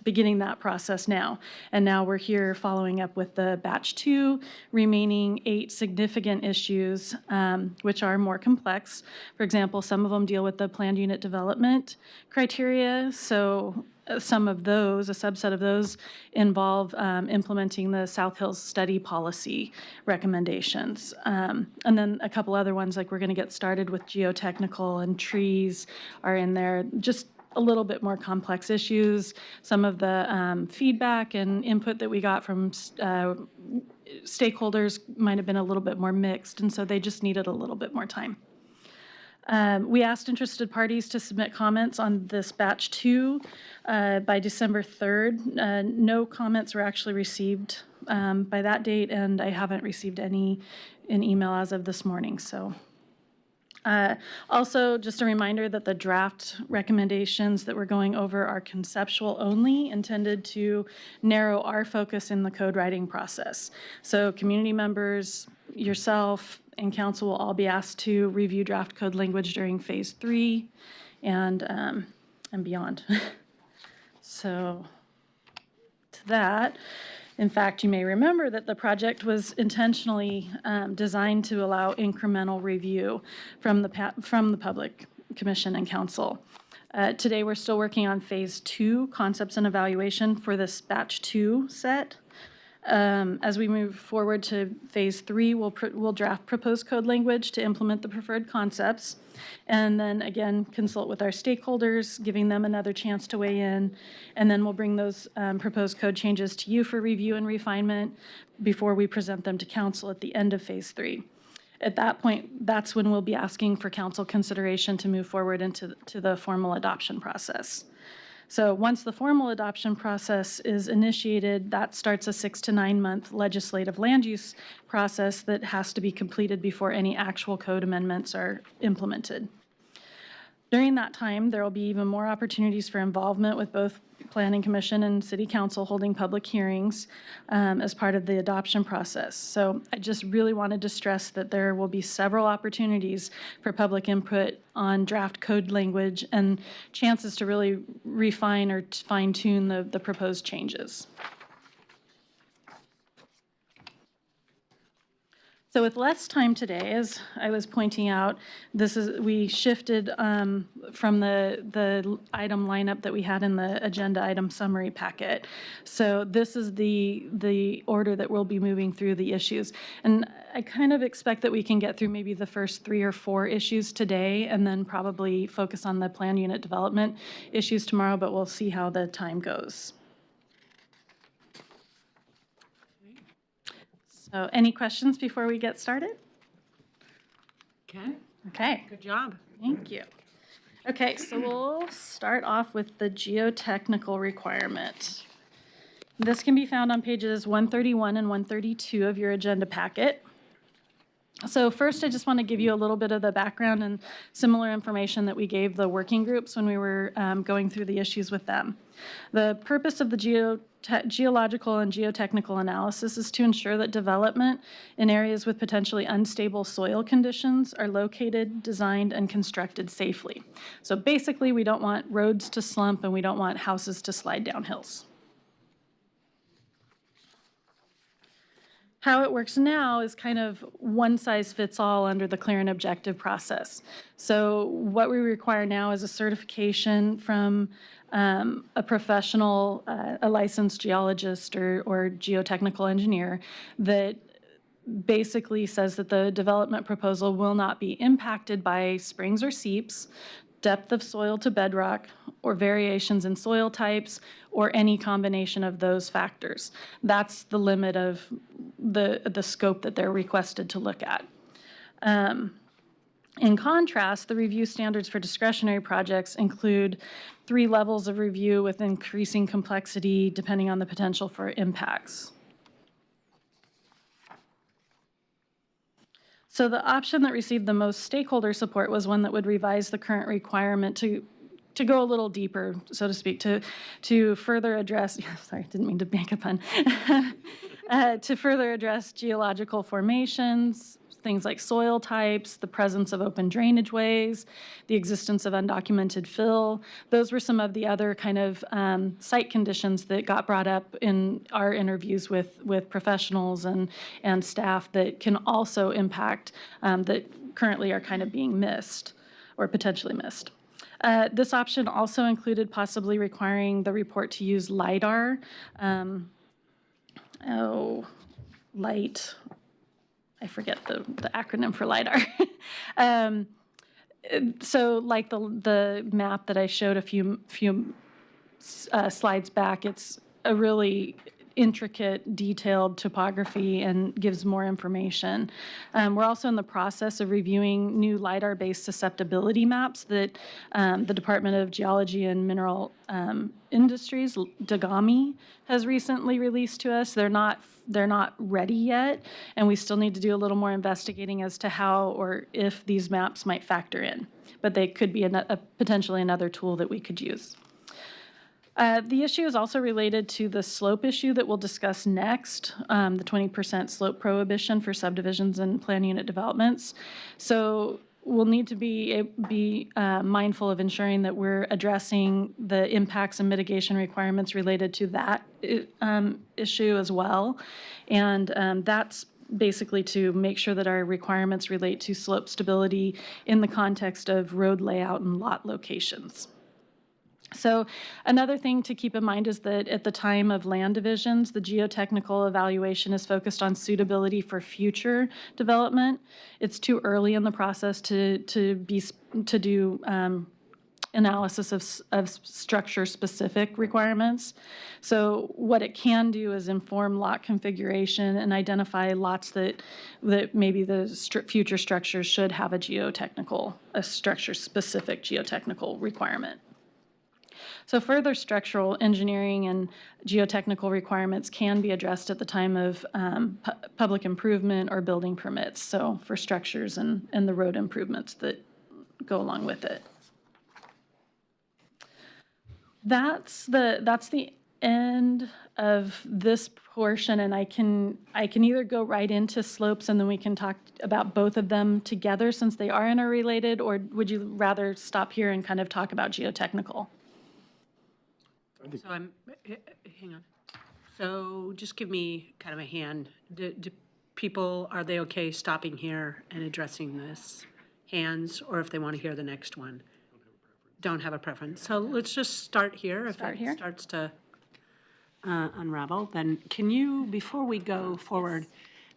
beginning that process now. And now we're here following up with the batch 2, remaining 8 significant issues, which are more complex. For example, some of them deal with the planned unit development criteria. So some of those, a subset of those, involve implementing the South Hills study policy recommendations. And then a couple other ones, like we're going to get started with geotechnical and trees are in there. Just a little bit more complex issues. Some of the feedback and input that we got from stakeholders might have been a little bit more mixed, and so they just needed a little bit more time. We asked interested parties to submit comments on this batch 2 by December 3rd. No comments were actually received by that date, and I haven't received any in email as of this morning, so. Also, just a reminder that the draft recommendations that we're going over are conceptual only, intended to narrow our focus in the code writing process. So community members, yourself, and council will all be asked to review draft code language during phase 3 and beyond. So to that, in fact, you may remember that the project was intentionally designed to allow incremental review from the Public Commission and Council. Today, we're still working on phase 2, concepts and evaluation for this batch 2 set. As we move forward to phase 3, we'll draft proposed code language to implement the preferred concepts, and then again consult with our stakeholders, giving them another chance to weigh in, and then we'll bring those proposed code changes to you for review and refinement before we present them to council at the end of phase 3. At that point, that's when we'll be asking for council consideration to move forward into the formal adoption process. So once the formal adoption process is initiated, that starts a 6 to 9 month legislative land use process that has to be completed before any actual code amendments are implemented. During that time, there will be even more opportunities for involvement with both Planning Commission and City Council holding public hearings as part of the adoption process. So I just really wanted to stress that there will be several opportunities for public input on draft code language and chances to really refine or fine-tune the proposed changes. So with less time today, as I was pointing out, we shifted from the item lineup that we had in the agenda item summary packet. So this is the order that we'll be moving through the issues. And I kind of expect that we can get through maybe the first 3 or 4 issues today and then probably focus on the plan unit development issues tomorrow, but we'll see how the time goes. So any questions before we get started? Okay, Okay, good job. thank you. Okay, so we'll start off with the geotechnical requirement. This can be found on pages 131 and 132 of your agenda packet. So first, I just want to give you a little bit of the background and similar information that we gave the working groups when we were going through the issues with them. The purpose of the geological and geotechnical analysis is to ensure that development in areas with potentially unstable soil conditions are located, designed, and constructed safely. So basically, we don't want roads to slump and we don't want houses to slide down hills. How it works now is kind of one size fits all under the clear and objective process. So what we require now is a certification from a professional, a licensed geologist or geotechnical engineer that basically says that the development proposal will not be impacted by springs or seeps, depth of soil to bedrock, or variations in soil types, or any combination of those factors. That's the limit of the scope that they're requested to look at. In contrast, the review standards for discretionary projects include 3 levels of review with increasing complexity depending on the potential for impacts. So the option that received the most stakeholder support was one that would revise the current requirement to go a little deeper, so to speak, to further address, sorry, didn't mean to make a pun, to further address geological formations, things like soil types, the presence of open drainage ways, the existence of undocumented fill. Those were some of the other kind of site conditions that got brought up in our interviews with professionals and staff that can also impact, that currently are kind of being missed or potentially missed. This option also included possibly requiring the report to use LiDAR. I forget the acronym for LiDAR. So like the map that I showed a few slides back, it's a really intricate, detailed topography and gives more information. We're also in the process of reviewing new LiDAR-based susceptibility maps that the Department of Geology and Mineral Industries, DGAMI, has recently released to us. They're not ready yet, and we still need to do a little more investigating as to how or if these maps might factor in. But they could be potentially another tool that we could use. The issue is also related to the slope issue that we'll discuss next, the 20% slope prohibition for subdivisions and plan unit developments. So we'll need to be mindful of ensuring that we're addressing the impacts and mitigation requirements related to that issue as well. And that's basically to make sure that our requirements relate to slope stability in the context of road layout and lot locations. So another thing to keep in mind is that at the time of land divisions, the geotechnical evaluation is focused on suitability for future development. It's too early in the process to do analysis of structure-specific requirements. So what it can do is inform lot configuration and identify lots that maybe the future structures should have a structure-specific geotechnical requirement. So further structural engineering and geotechnical requirements can be addressed at the time of public improvement or building permits, so for structures and the road improvements that go along with it. That's the end of this portion, and I can either go right into slopes and then we can talk about both of them together since they are interrelated, or would you rather stop here and kind of talk about geotechnical? So hang on. So just give me kind of a hand. Do people, are they okay stopping here and addressing this? Hands, or if they want to hear the next one? Don't have a preference. So let's just start here. If it starts to unravel, then can you, before we go forward,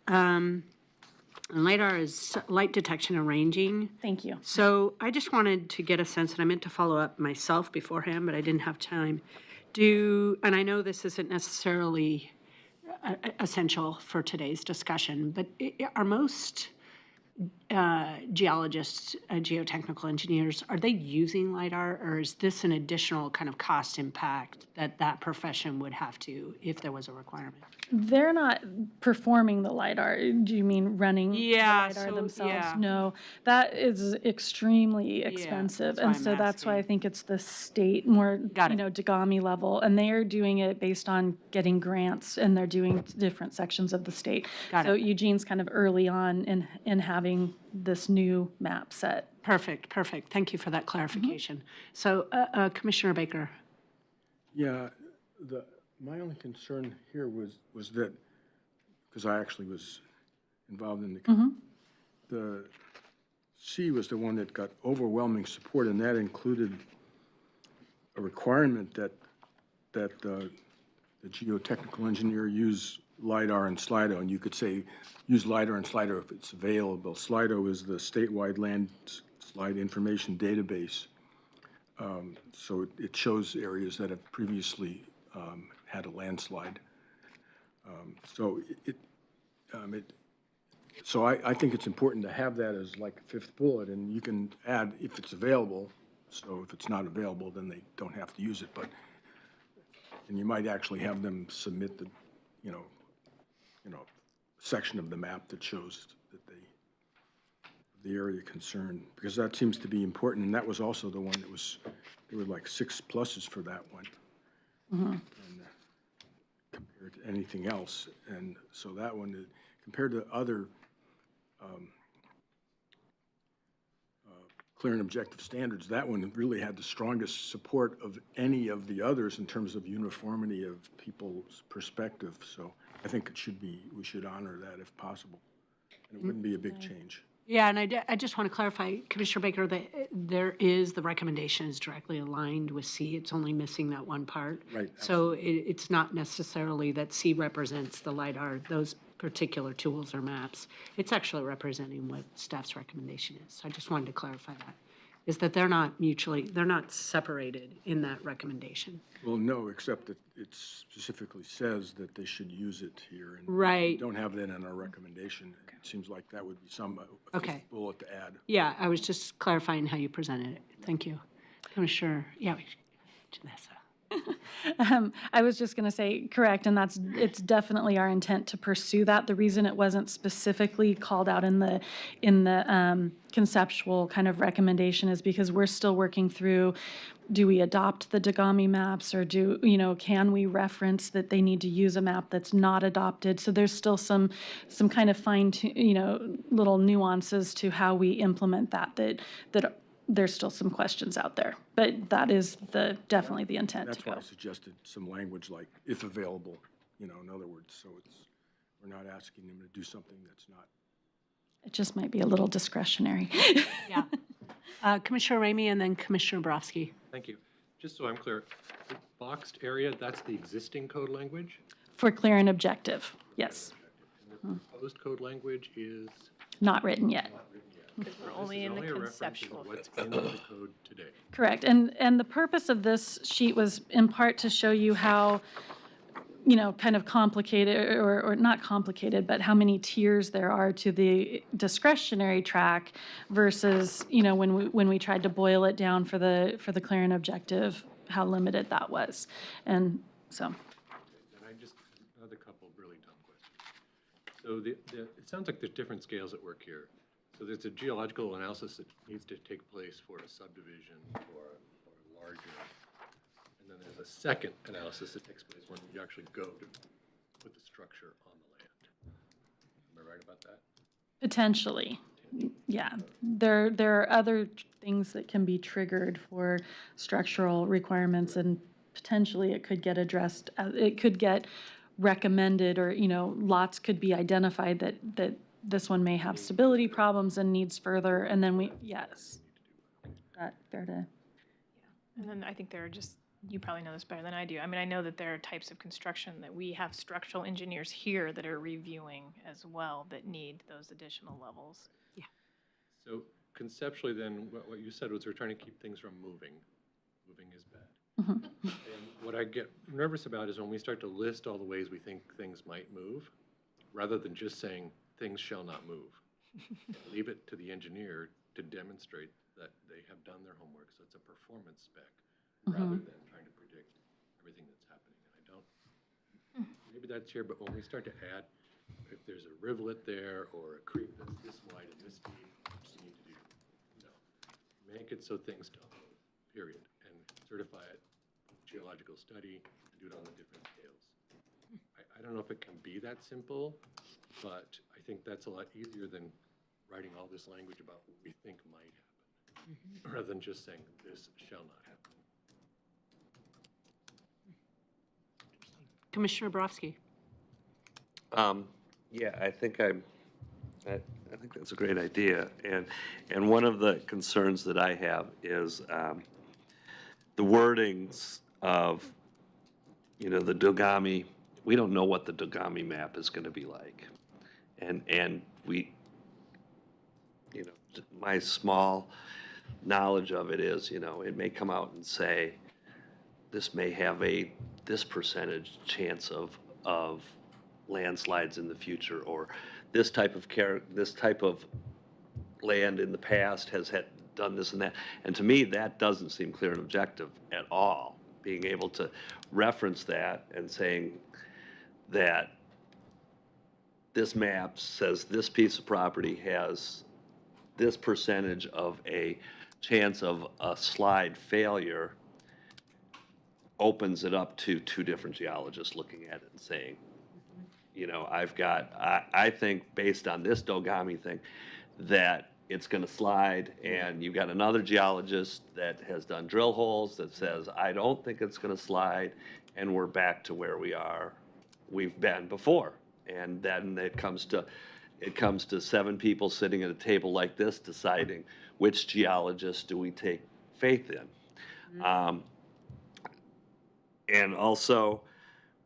LiDAR is light detection and ranging. Thank you. So I just wanted to get a sense, and I meant to follow up myself beforehand, but I didn't have time. And I know this isn't necessarily essential for today's discussion, but are most geologists, geotechnical engineers, are they using LiDAR, or is this an additional kind of cost impact that profession would have to if there was a requirement? They're not performing the LiDAR. Do you mean running the LiDAR themselves? Yeah. No, that is extremely expensive. that's why And I'm so that's why I asking. think it's the state, more, Got it. DGAMI level. And they are doing it based on getting grants, and they're doing different sections of the state. Got So it. Eugene's kind of early on in having this new map set. Perfect. Thank you for that clarification. So Commissioner Baker. Yeah, my only concern here was that, because I actually was involved in the C was the one that got overwhelming support, and that included a requirement that the geotechnical engineer use LiDAR and SLIDO, and you could say use LiDAR and SLIDO if it's available. SLIDO is the statewide landslide information database. So it shows areas that have previously had a landslide. So I think it's important to have that as like a fifth bullet, and you can add if it's available. So if it's not available, then they don't have to use it. And you might actually have them submit the, section of the map that shows that the area concerned, because that seems to be important, and that was also the one that was, there were like 6 pluses for that one. And, compared to anything else, and so that one, compared to other clear and objective standards, that one really had the strongest support of any of the others in terms of uniformity of people's perspective. So I think it should be, we should honor that if possible. And it wouldn't be a big change. Yeah, and I just want to clarify, Commissioner Baker, that the recommendation is directly aligned with C. It's only missing that one part. Right, So it's not necessarily that C represents the LiDAR, those particular tools or maps. It's actually representing what staff's recommendation is. So I just wanted to clarify that, is that they're not separated in that recommendation. Well, no, except that it specifically says that they should use it here. And Right. we don't have that in our recommendation. It seems like that would be some Okay. bullet to add. Yeah, I was just clarifying how you presented it. Thank you. Commissioner, Janessa. I was just going to say, correct, and it's definitely our intent to pursue that. The reason it wasn't specifically called out in the conceptual kind of recommendation is because we're still working through, do we adopt the Dagami maps, or can we reference that they need to use a map that's not adopted? So there's still some kind of little nuances to how we implement that there's still some questions out there, but that is definitely the intent to That's why go. I suggested some language like, if available, in other words, so we're not asking them to do something that's not. It just might be a little discretionary. Yeah. Commissioner Ramey and then Commissioner Borowski. Thank you. Just so I'm clear, the boxed area, that's the existing code language? For clear and objective, yes. And the proposed code language is Not written yet. not written yet. We're only in the This is only a reference to conceptual what's phase. in the code today. Correct. And the purpose of this sheet was in part to show you how, kind of complicated, or not complicated, but how many tiers there are to the discretionary track versus, when we tried to boil it down for the clear and objective, how limited that was. And so. And I just, another couple of really dumb questions. So it sounds like there's different scales at work here. So there's a geological analysis that needs to take place for a subdivision or a larger. And then there's a second analysis that takes place when you actually go to put the structure on the land. Am I right about that? Potentially, yeah. There are other things that can be triggered for structural requirements, and potentially it could get addressed, it could get recommended, or, lots could be identified that this one may have stability problems and needs further, and then yes. That fair to. And then I think there are just, you probably know this better than I do. I mean, I know that there are types of construction that we have structural engineers here that are reviewing as well that need those additional levels. So conceptually then, what you said was we're trying to keep things from moving. Moving is bad. And what I get nervous about is when we start to list all the ways we think things might move, rather than just saying things shall not move. Leave it to the engineer to demonstrate that they have done their homework, so it's a performance spec, rather than trying to predict everything that's happening. And I don't, maybe that's here, but when we start to add, if there's a rivulet there or a creek that's this wide and this deep, you need to do, make it so things don't move, period, and certify it, geological study, and do it on the different scales. I don't know if it can be that simple, but I think that's a lot easier than writing all this language about what we think might happen, rather than just saying this shall not happen. Commissioner Borowski. Yeah, I think that's a great idea. And one of the concerns that I have is the wordings of, the Dogami. We don't know what the Dogami map is going to be like. And we, my small knowledge of it is, it may come out and say, this may have this percentage chance of landslides in the future, or this type of land in the past has done this and that. And to me, that doesn't seem clear and objective at all. Being able to reference that and saying that this map says this piece of property has this percentage of a chance of a slide failure opens it up to two different geologists looking at it and saying, you know, I think based on this Dogami thing, that it's gonna slide, and you've got another geologist that has done drill holes that says, I don't think it's gonna slide, and we're back to where we've been before. And then it comes to 7 people sitting at a table like this deciding which geologist do we take faith in. And also,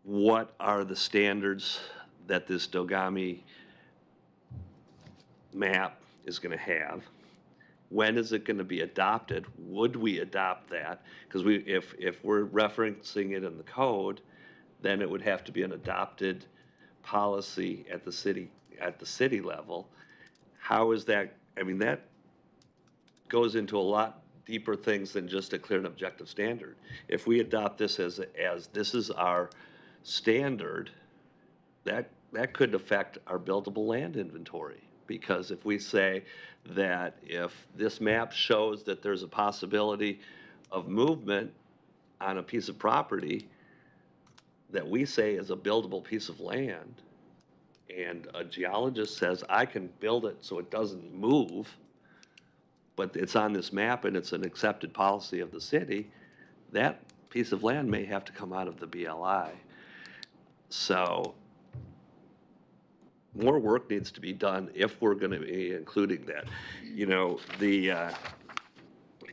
what are the standards that this Dogami map is going to have? When is it going to be adopted? Would we adopt that? Because if we're referencing it in the code, then it would have to be an adopted policy at the city level. How is that? I mean, that goes into a lot deeper things than just a clear and objective standard. If we adopt this as this is our standard, that could affect our buildable land inventory. Because if we say that if this map shows that there's a possibility of movement on a piece of property that we say is a buildable piece of land, and a geologist says, I can build it so it doesn't move, but it's on this map and it's an accepted policy of the city, that piece of land may have to come out of the BLI. So more work needs to be done if we're going to be including that. You know,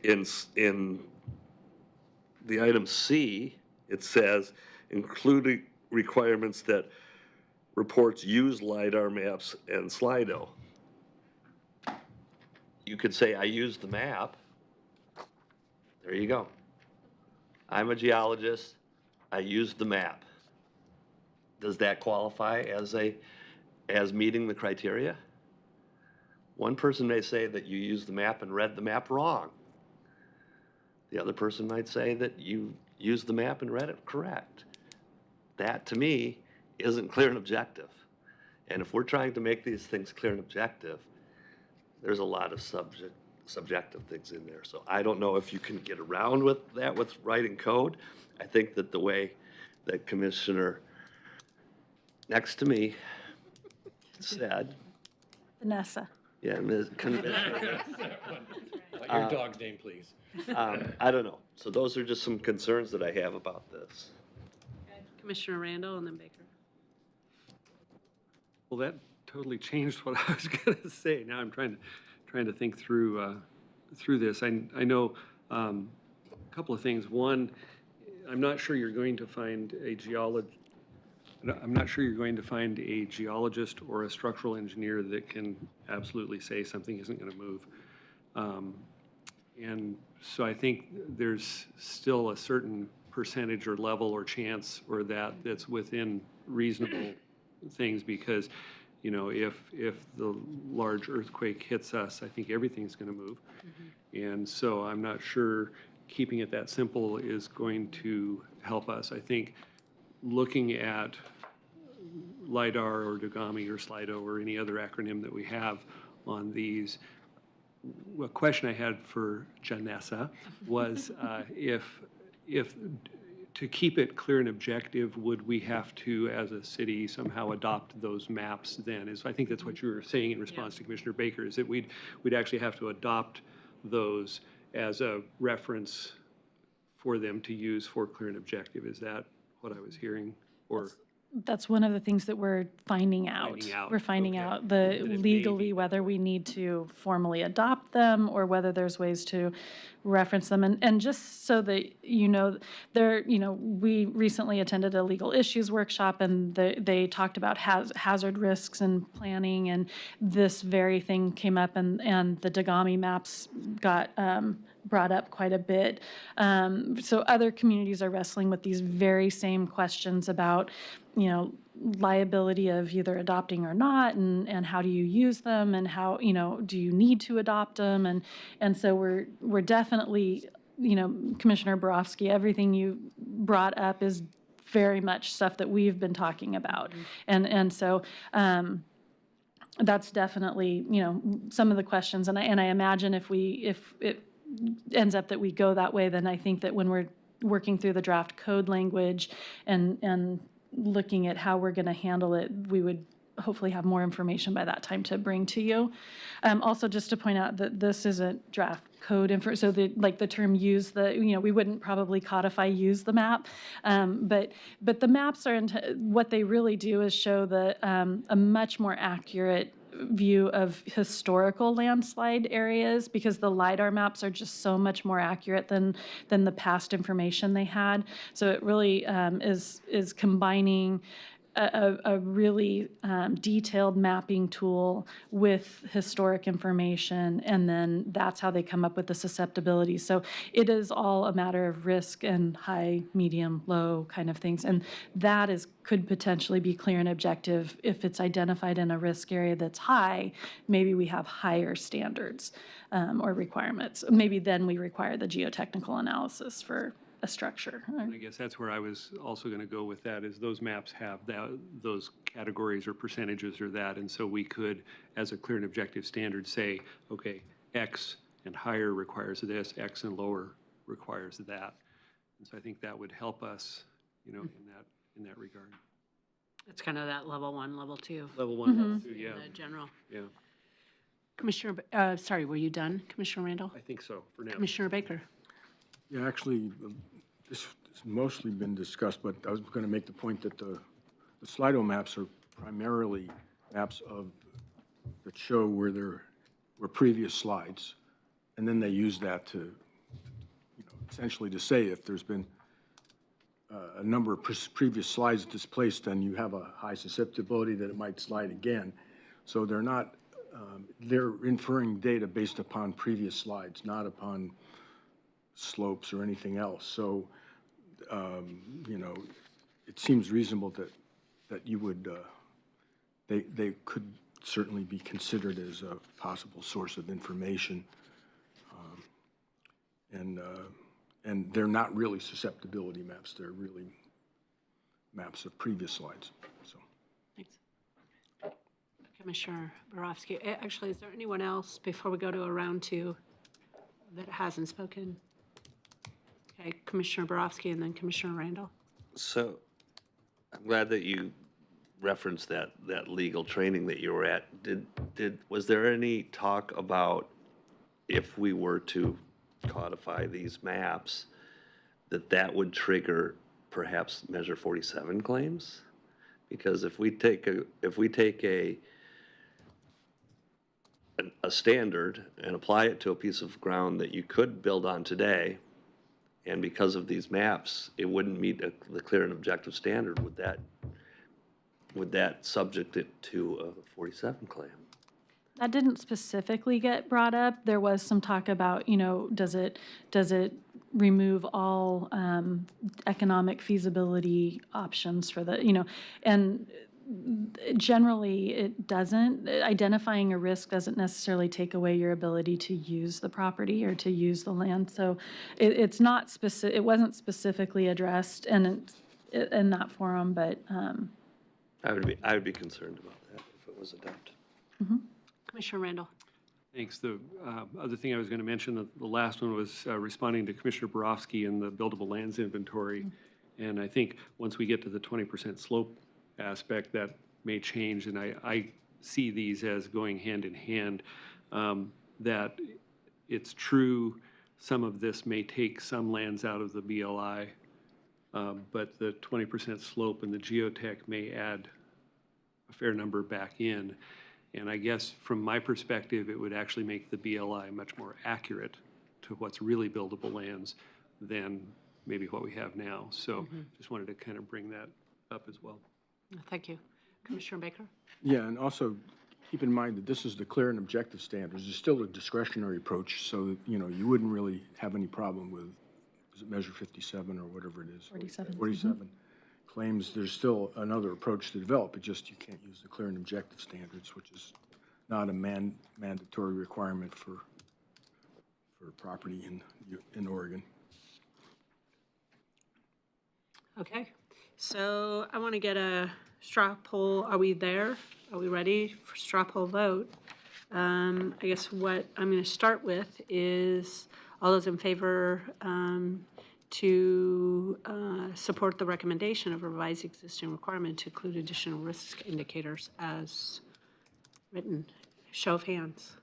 in the item C, it says, including requirements that reports use LiDAR maps and Slido. You could say, I used the map. There you go. I'm a geologist. I used the map. Does that qualify as meeting the criteria? One person may say that you used the map and read the map wrong. The other person might say that you used the map and read it correct. That, to me, isn't clear and objective. And if we're trying to make these things clear and objective, there's a lot of subjective things in there. So I don't know if you can get around with that with writing code. I think that the way that Commissioner next to me said, Vanessa. yeah, Ms. Commissioner, Your dog's name, please. I don't know. So those are just some concerns that I have about this. Commissioner Randall and then Baker. Well, that totally changed what I was going to say. Now I'm trying to think through this. I know a couple of things. One, I'm not sure you're going to find a geologist or a structural engineer that can absolutely say something isn't going to move. And so I think there's still a certain percentage or level or chance or that's within reasonable things, because, you know, if the large earthquake hits us, I think everything's going to move. And so I'm not sure keeping it that simple is going to help us. I think looking at LiDAR or Dogami or Slido or any other acronym that we have on these, a question I had for Janessa was if to keep it clear and objective, would we have to, as a city, somehow adopt those maps then? I think that's what you were saying in response to Commissioner Baker, is that we'd actually have to adopt those as a reference for them to use for clear and objective. Is that what I was hearing? Or That's one of the things that we're finding out. We're finding okay. out That it may legally be. whether we need to formally adopt them or whether there's ways to reference them. And just so that you know, we recently attended a legal issues workshop, and they talked about hazard risks and planning, and this very thing came up, and the Dogami maps got brought up quite a bit. So other communities are wrestling with these very same questions about, liability of either adopting or not, and how do you use them, and how, do you need to adopt them? And so we're definitely, Commissioner Borofsky, everything you brought up is very much stuff that we've been talking about. And so that's definitely, some of the questions. And I imagine if it ends up that we go that way, then I think that when we're working through the draft code language and looking at how we're going to handle it, we would hopefully have more information by that time to bring to you. Also, just to point out that this isn't draft code info, so the term use the, we wouldn't probably codify use the map, but the maps are, what they really do is show a much more accurate view of historical landslide areas, because the LiDAR maps are just so much more accurate than the past information they had. So it really is combining a really detailed mapping tool with historic information, and then that's how they come up with the susceptibility. So it is all a matter of risk and high, medium, low kind of things, and that could potentially be clear and objective. If it's identified in a risk area that's high, maybe we have higher standards or requirements. Maybe then we require the geotechnical analysis for a structure. I guess that's where I was also going to go with that, is those maps have those categories or percentages or that, and so we could, as a clear and objective standard, say, okay, X and higher requires this, X and lower requires that. And so I think that would help us, in that regard. It's kind of that level 1, level 2. Level 1, level 2, yeah. In the general. Yeah, Commissioner, sorry, were you done, Commissioner Randall? I think so for now. Commissioner Baker? Yeah, actually, this has mostly been discussed, but I was going to make the point that the Slido maps are primarily maps that show where there were previous slides, and then they use that to, essentially to say if there's been a number of previous slides displaced, then you have a high susceptibility that it might slide again. So they're not, they're inferring data based upon previous slides, not upon slopes or anything else. So, it seems reasonable that you would, they could certainly be considered as a possible source of information. And they're not really susceptibility maps. They're really maps of previous slides, so. Thanks. Commissioner Borowski. Actually, is there anyone else before we go to a round 2 that hasn't spoken? Okay, Commissioner Borowski and then Commissioner Randall. So I'm glad that you referenced that legal training that you were at. Was there any talk about, if we were to codify these maps, that would trigger perhaps Measure 47 claims? Because if we take a standard and apply it to a piece of ground that you could build on today, and because of these maps, it wouldn't meet the clear and objective standard, would that subject it to a 47 claim? That didn't specifically get brought up. There was some talk about, does it remove all economic feasibility options for the, and generally it doesn't. Identifying a risk doesn't necessarily take away your ability to use the property or to use the land. So it's not specific. It wasn't specifically addressed in that forum, but I would be concerned about that if it was adopted. Mm-hmm. Commissioner Randall. Thanks. The other thing I was going to mention, the last one was responding to Commissioner Borowski in the buildable lands inventory. And I think once we get to the 20% slope aspect, that may change. And I see these as going hand in hand, that it's true some of this may take some lands out of the BLI, but the 20% slope and the geotech may add a fair number back in. And I guess from my perspective, it would actually make the BLI much more accurate to what's really buildable lands than maybe what we have now. So just wanted to kind of bring that up as well. Thank you. Commissioner Baker? Yeah, and also keep in mind that this is the clear and objective standards. It's still a discretionary approach, so that, you wouldn't really have any problem with, is it Measure 57 or whatever it is? 47. 47. Claims there's still another approach to develop, it just you can't use the clear and objective standards, which is not a mandatory requirement for property in Oregon. Okay. So I want to get a straw poll, are we there? Are we ready for straw poll vote? I guess what I'm going to start with is all those in favor to support the recommendation of revise existing requirement to include additional risk indicators as written. Show of hands.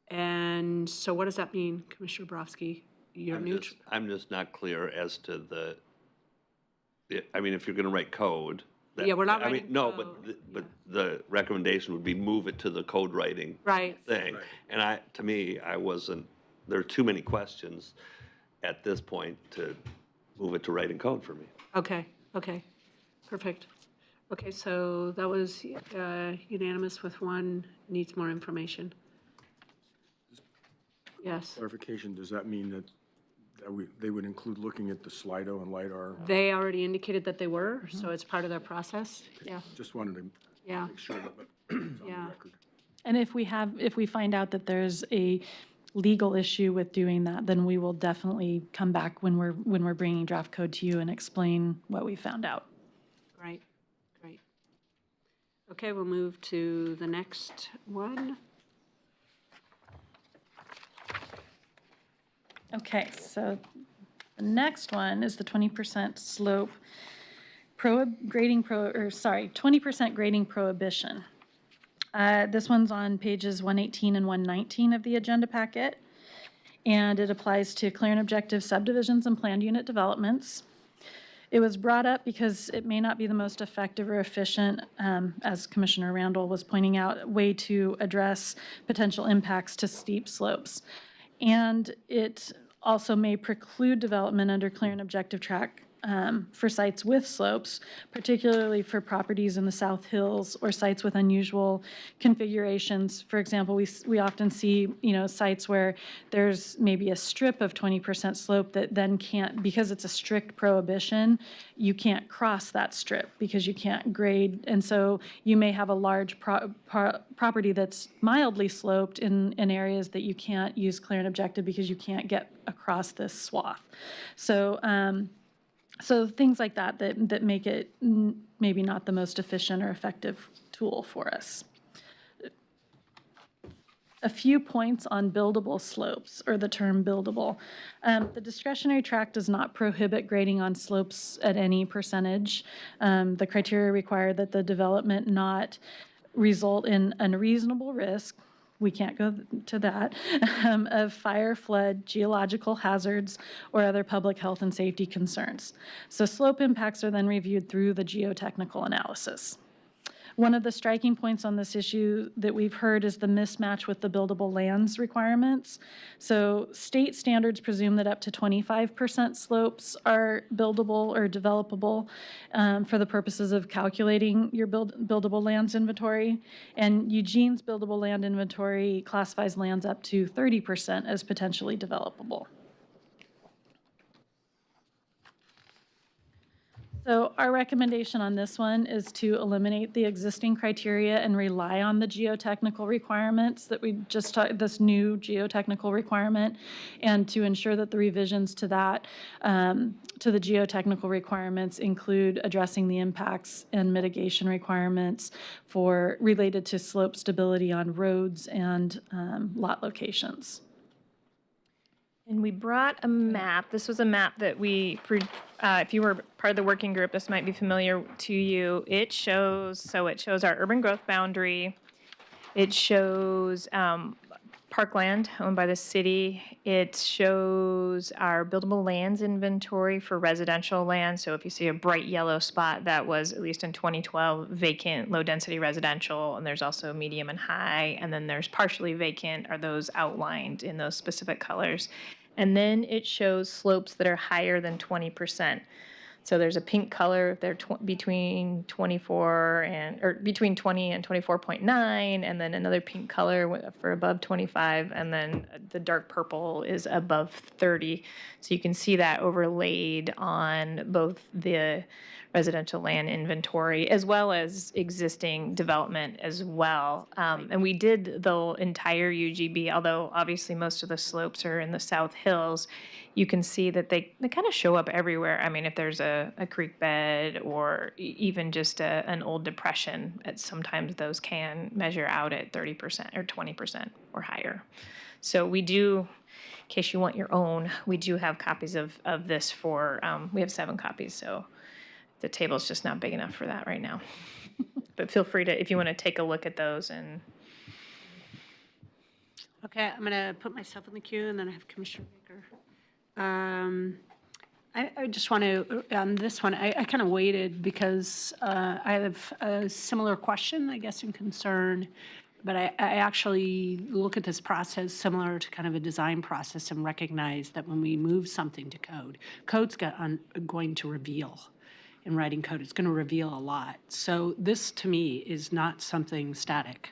And so what does that mean, Commissioner Borowski? You're neutral? I'm just not clear as to I mean, if you're going to write code. Yeah, we're not I mean, writing no, code, but the recommendation would be move it to the code writing Right. thing. And to me, there are too many questions at this point to move it to writing code for me. Okay, perfect. Okay, so that was unanimous with one, needs more information. Yes, Clarification, does that mean that they would include looking at the Slido and LiDAR? they already indicated that they were, so it's part of their process. Yeah, Just wanted to yeah, make sure that it's on the Yeah. record. And if we find out that there's a legal issue with doing that, then we will definitely come back when we're bringing draft code to you and explain what we found out. great. Okay, we'll move to the next one. Okay, so the next one is the 20% slope 20% grading prohibition. This one's on pages 118 and 119 of the agenda packet, and it applies to clear and objective subdivisions and planned unit developments. It was brought up because it may not be the most effective or efficient, as Commissioner Randall was pointing out, way to address potential impacts to steep slopes. And it also may preclude development under clear and objective track for sites with slopes, particularly for properties in the South Hills or sites with unusual configurations. For example, we often see, sites where there's maybe a strip of 20% slope that then can't, because it's a strict prohibition, you can't cross that strip because you can't grade. And so you may have a large property that's mildly sloped in areas that you can't use clear and objective because you can't get across this swath. So things like that make it maybe not the most efficient or effective tool for us. A few points on buildable slopes, or the term buildable. The discretionary track does not prohibit grading on slopes at any percentage. The criteria require that the development not result in unreasonable risk, we can't go to that, of fire, flood, geological hazards, or other public health and safety concerns. So slope impacts are then reviewed through the geotechnical analysis. One of the striking points on this issue that we've heard is the mismatch with the buildable lands requirements. So state standards presume that up to 25% slopes are buildable or developable for the purposes of calculating your buildable lands inventory. And Eugene's buildable land inventory classifies lands up to 30% as potentially developable. So our recommendation on this one is to eliminate the existing criteria and rely on the geotechnical requirements that we just talked, this new geotechnical requirement, and to ensure that the revisions to that, to the geotechnical requirements include addressing the impacts and mitigation requirements related to slope stability on roads and lot locations. And we brought a map. This was a map that if you were part of the working group, this might be familiar to you. It shows our urban growth boundary. It shows parkland owned by the city. It shows our buildable lands inventory for residential land. So if you see a bright yellow spot, that was, at least in 2012, vacant, low-density residential, and there's also medium and high, and then there's partially vacant, are those outlined in those specific colors. And then it shows slopes that are higher than 20%. So there's a pink color if they're between 24 or between 20 and 24.9, and then another pink color for above 25, and then the dark purple is above 30. So you can see that overlaid on both the residential land inventory, as well as existing development as well. And we did the entire UGB, although obviously most of the slopes are in the South Hills. You can see that they kind of show up everywhere. I mean, if there's a creek bed or even just an old depression, sometimes those can measure out at 30% or 20% or higher. So we do, in case you want your own, we do have copies of this for, we have 7 copies, so the table's just not big enough for that right now. But feel free to, if you want to take a look at those and. Okay, I'm going to put myself in the queue, and then I have Commissioner Baker. I just want to, on this one, I kind of waited because I have a similar question, I guess, and concern. But I actually look at this process similar to kind of a design process and recognize that when we move something to code, code's going to reveal. In writing code, it's going to reveal a lot. So this, to me, is not something static.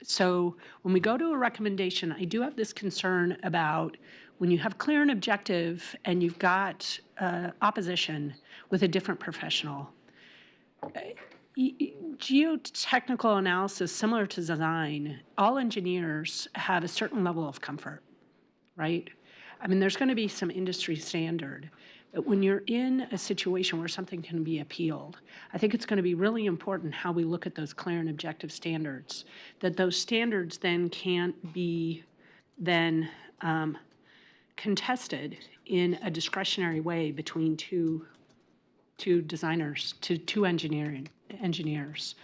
So when we go to a recommendation, I do have this concern about when you have clear and objective and you've got opposition with a different professional. Geotechnical analysis, similar to design, all engineers have a certain level of comfort, right? I mean, there's going to be some industry standard. But when you're in a situation where something can be appealed, I think it's going to be really important how we look at those clear and objective standards, that those standards then can't be then contested in a discretionary way between two designers, two engineers.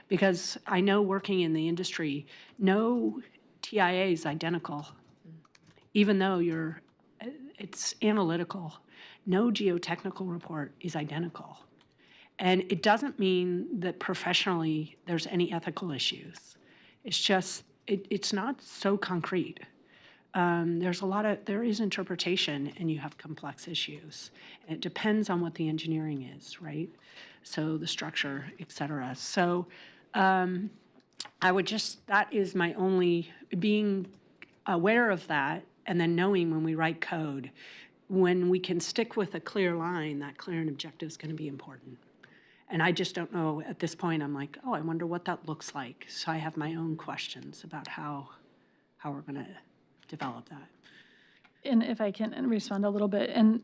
Because I know working in the industry, no TIA is identical, even though it's analytical. No geotechnical report is identical. And it doesn't mean that professionally there's any ethical issues. It's just, it's not so concrete. There is interpretation and you have complex issues. And it depends on what the engineering is, right? So the structure, et cetera. So I would just, that is my only, being aware of that and then knowing when we write code, when we can stick with a clear line, that clear and objective is going to be important. And I just don't know, at this point, I'm like, oh, I wonder what that looks like. So I have my own questions about how we're going to develop that. And if I can respond a little bit, and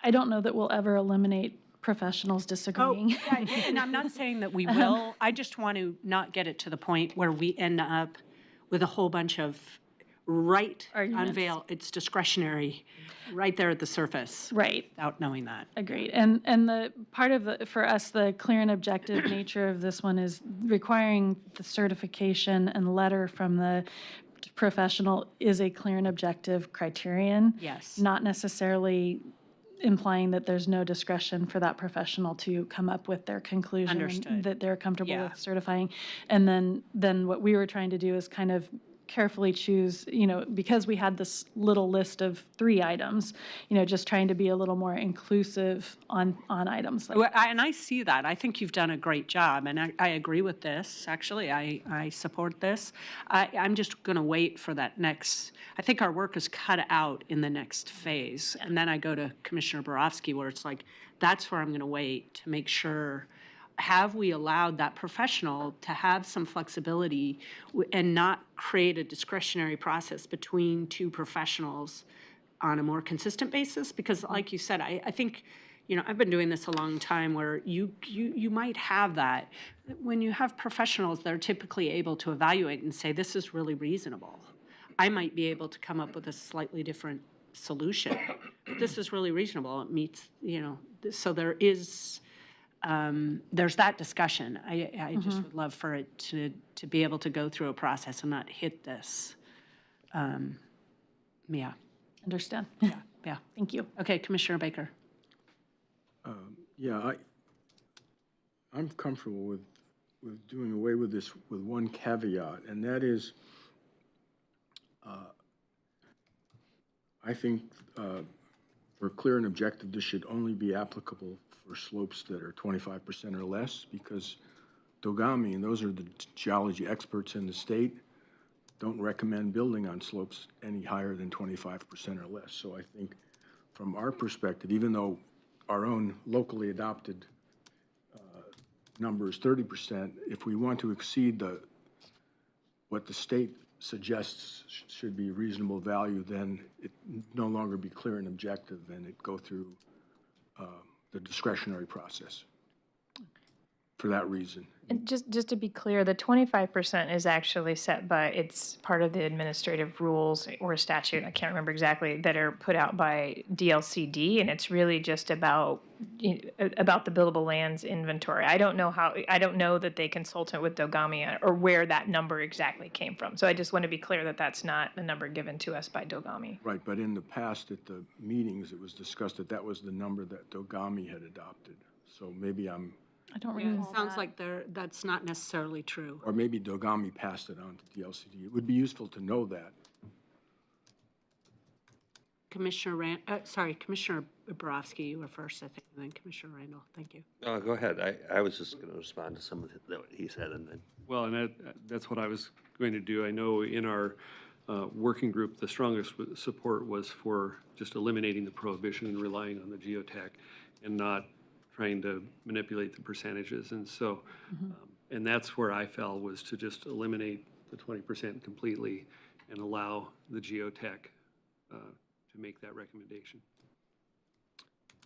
I don't know that we'll ever eliminate professionals disagreeing. Oh, yeah, and I'm not saying that we will. I just want to not get it to the point where we end up with a whole bunch of unveil, it's discretionary, right there at the surface. Right. Without knowing that. Agreed. And the part of for us, the clear and objective nature of this one is requiring the certification and letter from the professional is a clear and objective criterion. Yes. Not Not necessarily implying that there's no discretion for that professional to come up with their conclusion. Understood. That they're comfortable Yeah. with certifying. And then what we were trying to do is kind of carefully choose, because we had this little list of 3 items, just trying to be a little more inclusive on items like Well, and I see that. I think you've done a great job, and I agree with this, actually. I support this. I'm just going to wait for that next, I think our work is cut out in the next phase. And then I go to Commissioner Borofsky, where it's like, that's where I'm going to wait to make sure, have we allowed that professional to have some flexibility and not create a discretionary process between 2 professionals on a more consistent basis? Because like you said, I think, I've been doing this a long time where you might have that. When you have professionals, they're typically able to evaluate and say, this is really reasonable. I might be able to come up with a slightly different solution. But this is really reasonable. It meets, so there is, there's that discussion. I just would love for it to be able to go through a process and not hit this. Yeah. understand. Yeah. Thank you. Okay, Commissioner Baker. Yeah, I'm comfortable with doing away with this with one caveat, and that is, I think for clear and objective, this should only be applicable for slopes that are 25% or less, because Dogami, and those are the geology experts in the state, don't recommend building on slopes any higher than 25% or less. So I think from our perspective, even though our own locally adopted number is 30%. If we want to exceed what the state suggests should be reasonable value, then it no longer be clear and objective, and it go through the discretionary process for that reason. And just to be clear, the 25% is actually set by, it's part of the administrative rules or statute, I can't remember exactly, that are put out by DLCD, and it's really just about the buildable lands inventory. I don't know that they consulted with Dogami or where that number exactly came from. So I just want to be clear that that's not the number given to us by Dogami. Right, but in the past at the meetings, it was discussed that that was the number that Dogami had adopted. So maybe I don't Yeah, recall it sounds that. like that's not necessarily true. or maybe Dogami passed it on to DLCD. It would be useful to know that. Commissioner Borowski, you were first, I think, and then Commissioner Randall. Thank you. Go ahead. I was just going to respond to some of what he said, and then. Well, and that's what I was going to do. I know in our working group, the strongest support was for just eliminating the prohibition and relying on the geotech and not trying to manipulate the percentages. And so, and that's where I fell, was to just eliminate the 20% completely and allow the geotech to make that recommendation.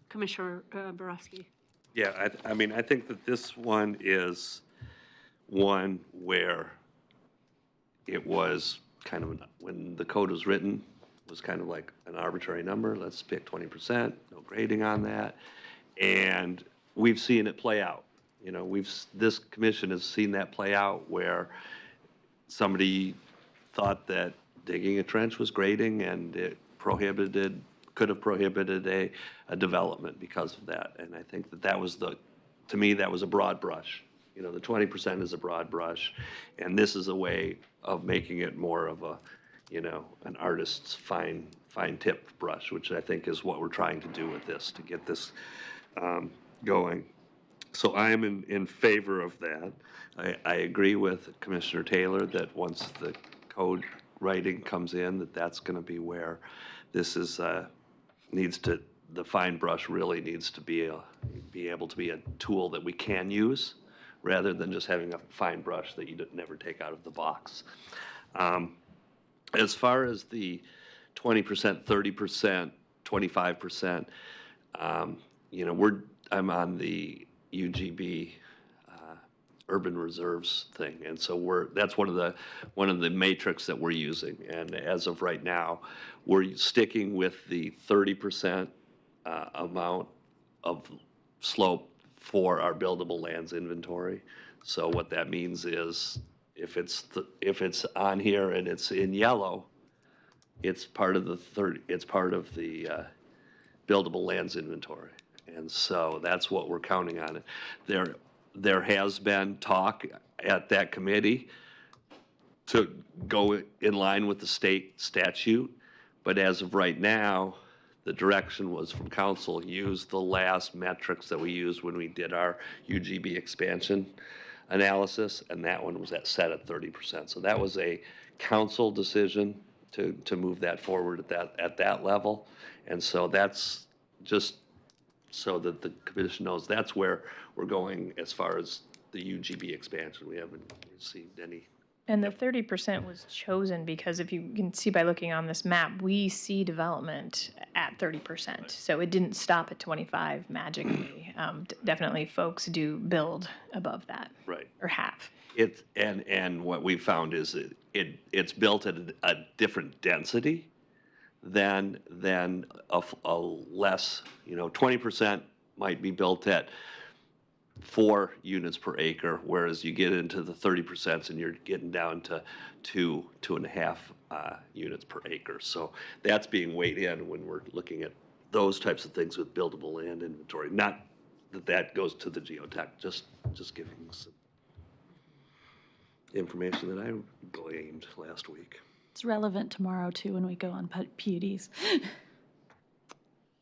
Commissioner Borowski. Yeah, I mean, I think that this one is one where it was kind of, when the code was written, it was kind of like an arbitrary number. Let's pick 20%, no grading on that. And we've seen it play out. You know, this commission has seen that play out where somebody thought that digging a trench was grading, and it could have prohibited a development because of that. And I think that was to me, that was a broad brush. You know, the 20% is a broad brush, and this is a way of making it more of a, you know, an artist's fine tipped brush, which I think is what we're trying to do with this, to get this going. So I am in favor of that. I agree with Commissioner Taylor that once the code writing comes in, that's going to be where this is, the fine brush really needs to be able to be a tool that we can use, rather than just having a fine brush that you never take out of the box. As far as the 20%, 30%, 25%, you know, I'm on the UGB urban reserves thing, and so that's one of the matrix that we're using. And as of right now, we're sticking with the 30% amount of slope for our buildable lands inventory. So what that means is, if it's on here and it's in yellow, it's part of the buildable lands inventory. And so that's what we're counting on. There has been talk at that committee to go in line with the state statute, but as of right now, the direction was from council, use the last metrics that we used when we did our UGB expansion analysis, and that one was set at 30%. So that was a council decision to move that forward at that level. And so that's just so that the commission knows that's where we're going as far as the UGB expansion. We haven't received any. And the 30% was chosen because, if you can see by looking on this map, we see development at 30%. Right. So it didn't stop at 25 magically. Definitely folks do build above that. Right. Or have. And what we found is it's built at a different density than a less, 20% might be built at 4 units per acre, whereas you get into the 30% and you're getting down to 2.5 units per acre. So that's being weighed in when we're looking at those types of things with buildable land inventory. Not that goes to the geotech, just giving some information that I gleaned last week. It's relevant tomorrow, too, when we go on PUDs.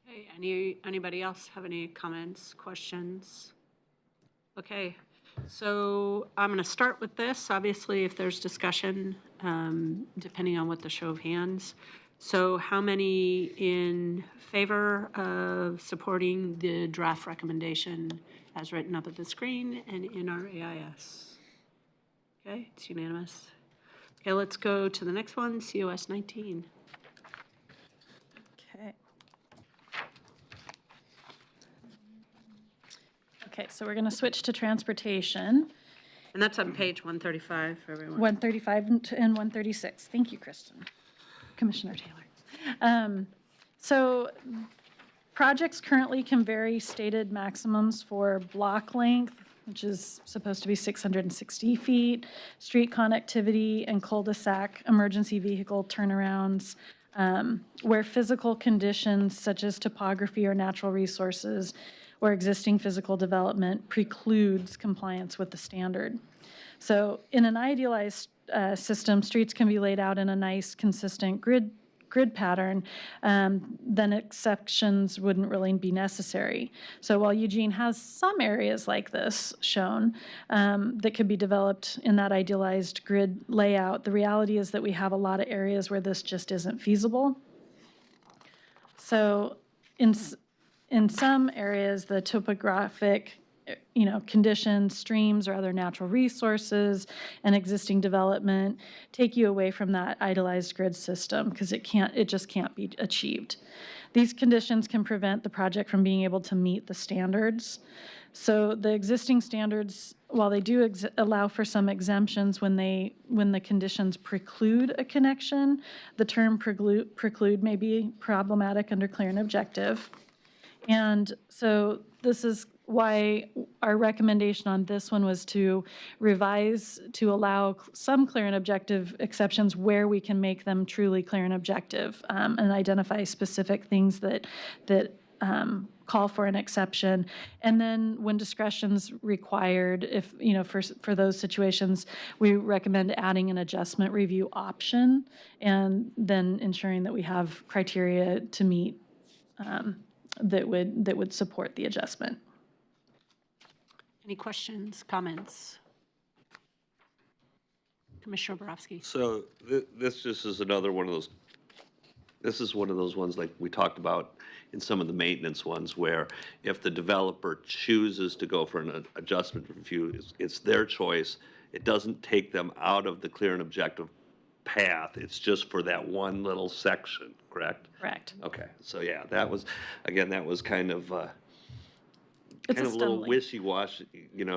Okay, anybody else have any comments, questions? Okay, so I'm going to start with this. Obviously, if there's discussion, depending on what the show of hands. So how many in favor of supporting the draft recommendation as written up at the screen and in our AIS? Okay, it's unanimous. Okay, let's go to the next one, COS 19. Okay. Okay, so we're going to switch to transportation, And that's on page 135 for everyone. 135 and 136. Thank you, Kristen. Commissioner Taylor. So projects currently can vary stated maximums for block length, which is supposed to be 660 feet, street connectivity, and cul-de-sac emergency vehicle turnarounds, where physical conditions such as topography or natural resources or existing physical development precludes compliance with the standard. So in an idealized system, streets can be laid out in a nice, consistent grid pattern, then exceptions wouldn't really be necessary. So while Eugene has some areas like this shown that could be developed in that idealized grid layout, the reality is that we have a lot of areas where this just isn't feasible. So in some areas, the topographic conditions, streams or other natural resources and existing development take you away from that idealized grid system because it just can't be achieved. These conditions can prevent the project from being able to meet the standards. So the existing standards, while they do allow for some exemptions when the conditions preclude a connection, the term preclude may be problematic under clear and objective. And so this is why our recommendation on this one was to revise to allow some clear and objective exceptions where we can make them truly clear and objective, and identify specific things that call for an exception. And then when discretion's required, if, for those situations, we recommend adding an adjustment review option and then ensuring that we have criteria to meet that would support the adjustment. Any questions, comments? Commissioner Borowski. So this just is another one of those, this is one of those ones like we talked about in some of the maintenance ones where if the developer chooses to go for an adjustment review, it's their choice. It doesn't take them out of the clear and objective path. It's just for that one little section, correct? Correct. Okay, so yeah, that was, again, that was kind of It's kind a of a little stumbling. wishy-washy,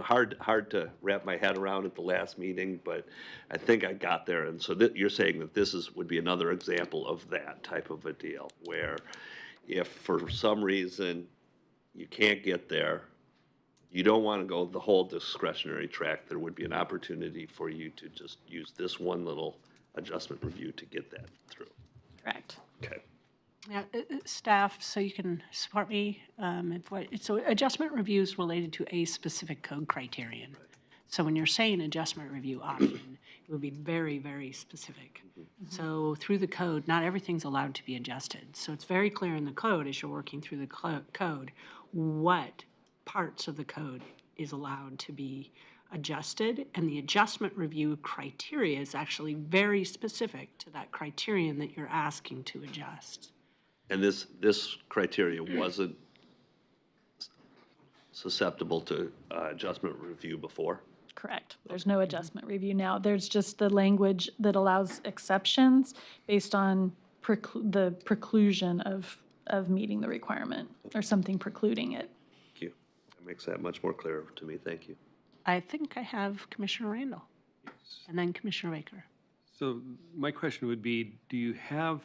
hard to wrap my head around at the last meeting, but I think I got there. And so you're saying that this would be another example of that type of a deal, where if for some reason you can't get there, you don't want to go the whole discretionary track, there would be an opportunity for you to just use this one little adjustment review to get that through. Correct. Okay. Yeah, staff, so you can support me. So adjustment reviews related to a specific code criterion. So when you're saying adjustment review option, it would be very, very specific. So through the code, not everything's allowed to be adjusted. So it's very clear in the code as you're working through the code what parts of the code is allowed to be adjusted, and the adjustment review criteria is actually very specific to that criterion that you're asking to adjust. And this criteria wasn't susceptible to adjustment review before? Correct. There's no adjustment review now. There's just the language that allows exceptions based on the preclusion of meeting the requirement or something precluding it. Thank you. That makes that much more clear to me. Thank you. I think I have Commissioner Randall and then Commissioner Baker. So my question would be, do you have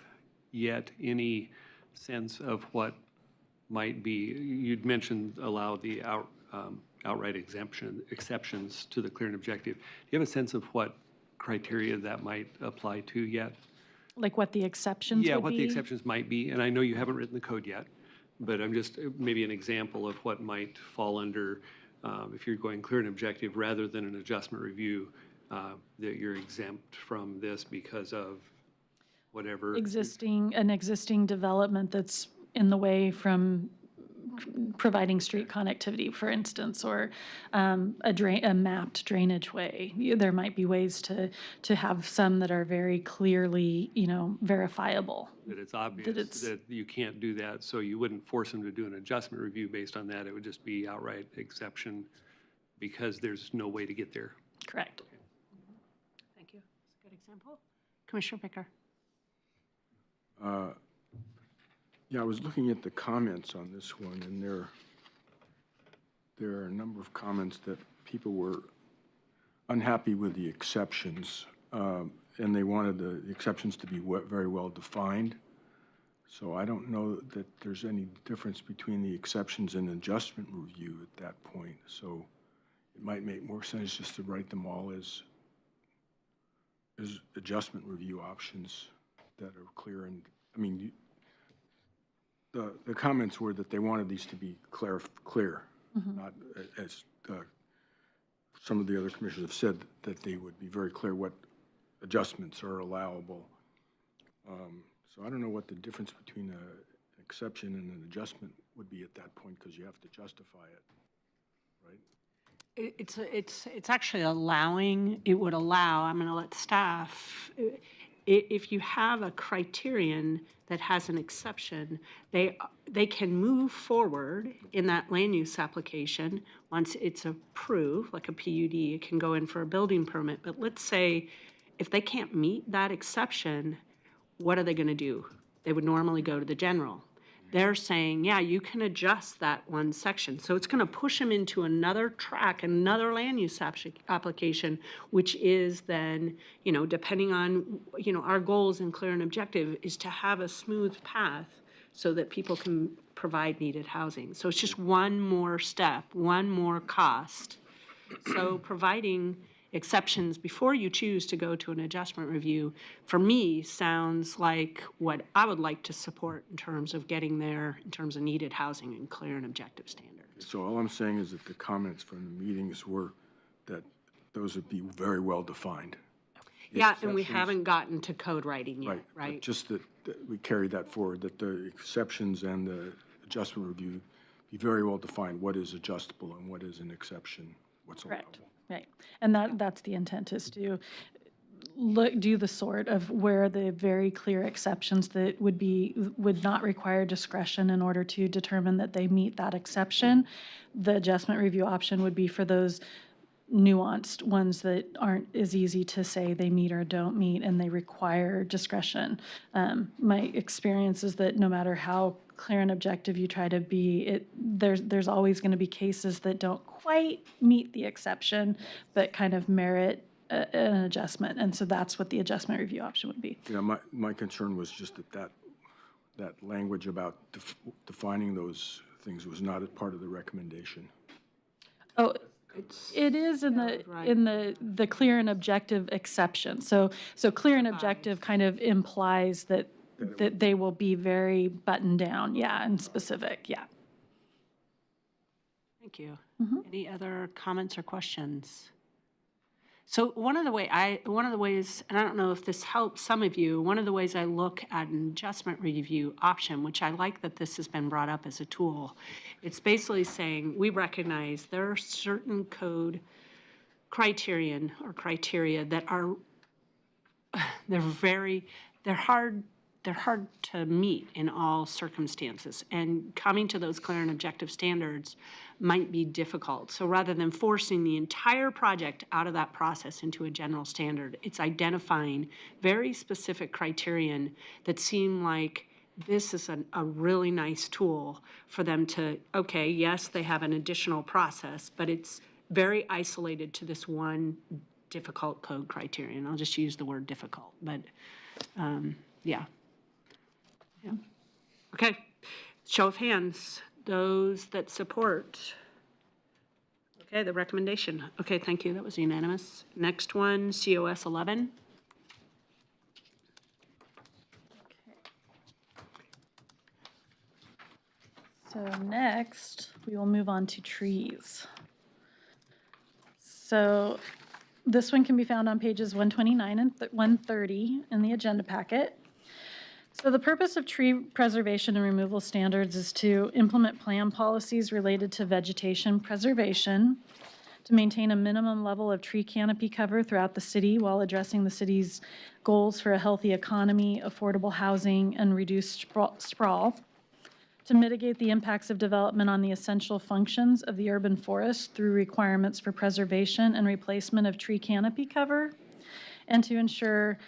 yet any sense of what might be, you'd mentioned allow the outright exceptions to the clear and objective. Do you have a sense of what criteria that might apply to yet? Like what the exceptions would be? Yeah, what the exceptions might be. And I know you haven't written the code yet, but I'm just maybe an example of what might fall under if you're going clear and objective rather than an adjustment review, that you're exempt from this because of whatever. An existing development that's in the way from providing street connectivity, for instance, or a mapped drainage way. There might be ways to have some that are very clearly, verifiable. That it's obvious that you can't do that, so you wouldn't force them to do an adjustment review based on that. It would just be outright exception because there's no way to get there. Correct. Thank you. That's a good example. Commissioner Picker. Yeah, I was looking at the comments on this one, and there are a number of comments that people were unhappy with the exceptions, and they wanted the exceptions to be very well defined. So I don't know that there's any difference between the exceptions and adjustment review at that point. So it might make more sense just to write them all as adjustment review options that are clear. And I mean, the comments were that they wanted these to be clear, not as some of the other commissioners have said, that they would be very clear what adjustments are allowable. So I don't know what the difference between an exception and an adjustment would be at that point, because you have to justify it, right? It's actually allowing, it would allow, I'm going to let staff, if you have a criterion that has an exception, they can move forward in that land use application. Once it's approved, like a PUD, it can go in for a building permit. But let's say if they can't meet that exception, what are they going to do? They would normally go to the general. They're saying, yeah, you can adjust that one section. So it's going to push them into another track, another land use application, which is then, depending on, our goals and clear and objective is to have a smooth path so that people can provide needed housing. So it's just one more step, one more cost. So providing exceptions before you choose to go to an adjustment review, for me, sounds like what I would like to support in terms of getting there, in terms of needed housing and clear and objective standards. So all I'm saying is that the comments from the meetings were that those would be very well defined. Yeah, and we Exceptions- haven't gotten to code writing yet, but right? just that we carried that forward, that the exceptions and the adjustment review be very well defined. What is adjustable and what is an exception? What's allowable? Correct. Right. And that's the intent, is to do the sort of where the very clear exceptions that would not require discretion in order to determine that they meet that exception. The adjustment review option would be for those nuanced ones that aren't as easy to say they meet or don't meet, and they require discretion. My experience is that no matter how clear and objective you try to be, there's always going to be cases that don't quite meet the exception, but kind of merit an adjustment. And so that's what the adjustment review option would be. Yeah, my concern was just that language about defining those things was not a part of the recommendation. Oh, it is in the clear and objective exception. So clear and objective kind of implies that they will be very buttoned down, yeah, and specific, yeah. Thank you. Any other comments or questions? So one of the ways, and I don't know if this helps some of you, one of the ways I look at an adjustment review option, which I like that this has been brought up as a tool, it's basically saying we recognize there are certain code criteria that are, they're hard to meet in all circumstances, and coming to those clear and objective standards might be difficult. So rather than forcing the entire project out of that process into a general standard, it's identifying very specific criterion that seem like this is a really nice tool for them to, okay, yes, they have an additional process, but it's very isolated to this one difficult code criterion. I'll just use the word difficult, but yeah. Yeah. Okay. Show of hands. Those that support. Okay, the recommendation. Okay, thank you. That was unanimous. Next one, COS 11. So next, we will move on to trees. So this one can be found on pages 129 and 130 in the agenda packet. So the purpose of tree preservation and removal standards is to implement plan policies related to vegetation preservation, to maintain a minimum level of tree canopy cover throughout the city while addressing the city's goals for a healthy economy, affordable housing, and reduced sprawl, to mitigate the impacts of development on the essential functions of the urban forest through requirements for preservation and replacement of tree canopy cover, and to ensure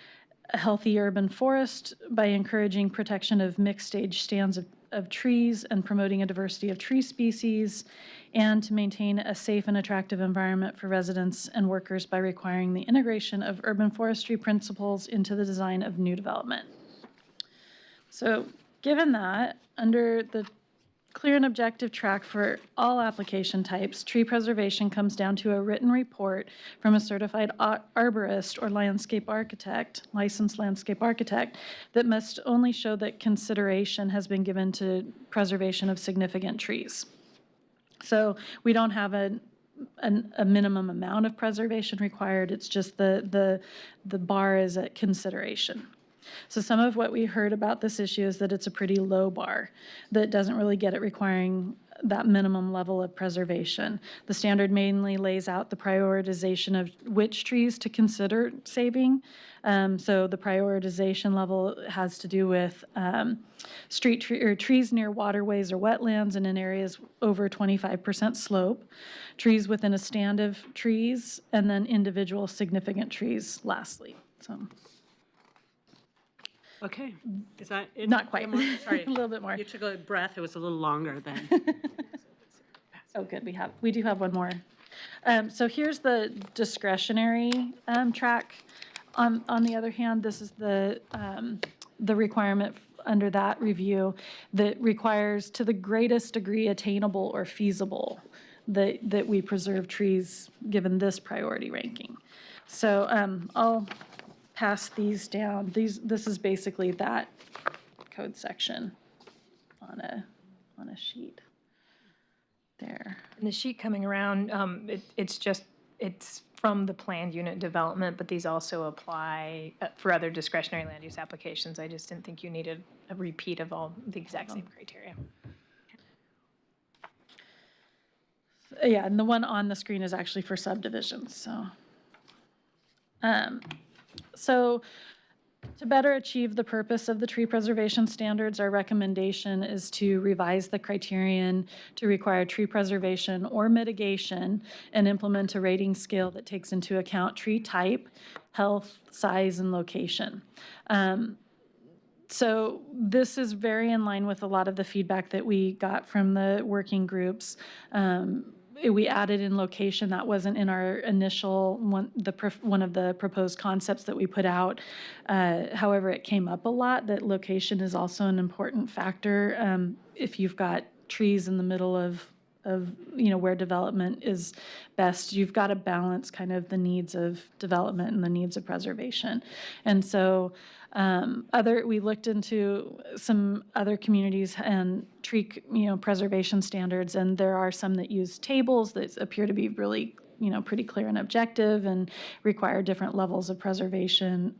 a healthy urban forest by encouraging protection of mixed-age stands of trees and promoting a diversity of tree species, and to maintain a safe and attractive environment for residents and workers by requiring the integration of urban forestry principles into the design of new development. So given that, under the clear and objective track for all application types, tree preservation comes down to a written report from a certified arborist or landscape architect, licensed landscape architect, that must only show that consideration has been given to preservation of significant trees. So we don't have a minimum amount of preservation required. It's just the bar is at consideration. So some of what we heard about this issue is that it's a pretty low bar, that doesn't really get it requiring that minimum level of preservation. The standard mainly lays out the prioritization of which trees to consider saving. So the prioritization level has to do with trees near waterways or wetlands and in areas over 25% slope, trees within a stand of trees, and then individual significant trees lastly. So. Okay, is that it? Not quite. Sorry. A little bit more. You took a breath, it was a little longer than. Oh, good, we do have one more. So here's the discretionary track. On the other hand, this is the requirement under that review that requires to the greatest degree attainable or feasible that we preserve trees given this priority ranking. So I'll pass these down. This is basically that code section on a sheet there. And the sheet coming around, it's from the planned unit development, but these also apply for other discretionary land use applications. I just didn't think you needed a repeat of all the exact same criteria. Yeah, and the one on the screen is actually for subdivisions, so. So to better achieve the purpose of the tree preservation standards, our recommendation is to revise the criterion to require tree preservation or mitigation and implement a rating scale that takes into account tree type, health, size, and location. So this is very in line with a lot of the feedback that we got from the working groups. We added in location. That wasn't in our initial one of the proposed concepts that we put out. However, it came up a lot that location is also an important factor. If you've got trees in the middle of where development is best, you've got to balance kind of the needs of development and the needs of preservation. And so we looked into some other communities and tree preservation standards, and there are some that use tables that appear to be really pretty clear and objective and require different levels of preservation.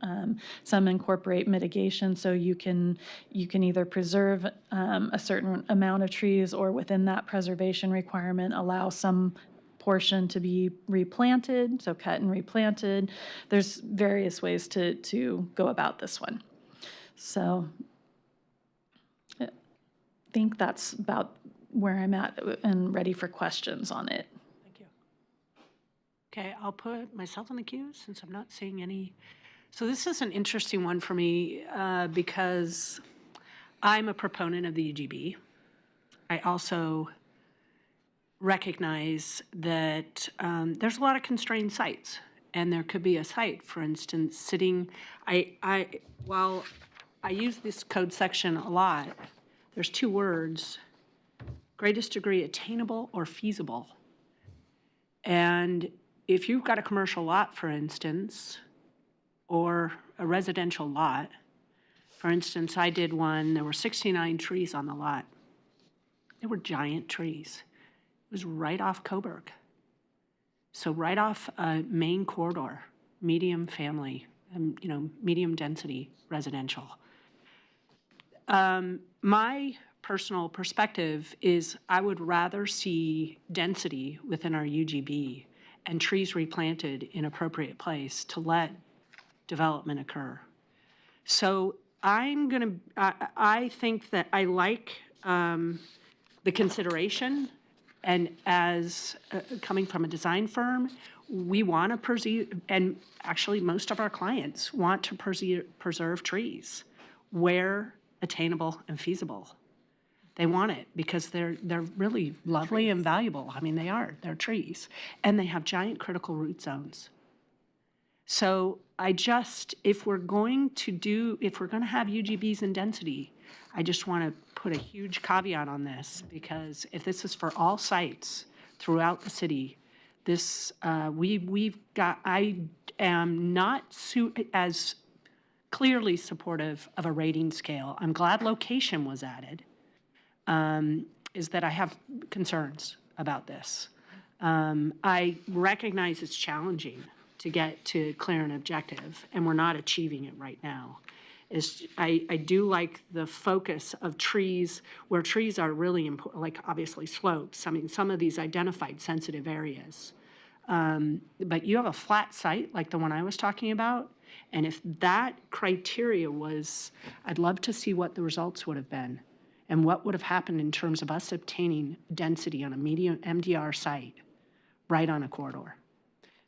Some incorporate mitigation, so you can either preserve a certain amount of trees, or within that preservation requirement allow some portion to be replanted, so cut and replanted. There's various ways to go about this one. So I think that's about where I'm at and ready for questions on it. Thank you. Okay, I'll put myself in the queue since I'm not seeing any. So this is an interesting one for me because I'm a proponent of the UGB. I also recognize that there's a lot of constrained sites, and there could be a site, for instance, sitting. While I use this code section a lot, there's two words: greatest degree attainable or feasible. And if you've got a commercial lot, for instance, or a residential lot, for instance, I did one. There were 69 trees on the lot. They were giant trees. It was right off Coburg. So right off a main corridor, medium family, medium density residential. My personal perspective is I would rather see density within our UGB and trees replanted in appropriate place to let development occur. So I think that I like the consideration, and as coming from a design firm, we want to preserve, and actually most of our clients want to preserve trees where attainable and feasible. They want it because they're really lovely and valuable. I mean, they're trees. And they have giant critical root zones. So if we're going to have UGBs in density, I just want to put a huge caveat on this, because if this is for all sites throughout the city, I am not as clearly supportive of a rating scale. I'm glad location was added, is that I have concerns about this. I recognize it's challenging to get to clear and objective, and we're not achieving it right now. I do like the focus of trees, where trees are really important, like obviously slopes. I mean, some of these identified sensitive areas. But you have a flat site like the one I was talking about, and if that criteria was, I'd love to see what the results would have been and what would have happened in terms of us obtaining density on a medium MDR site right on a corridor.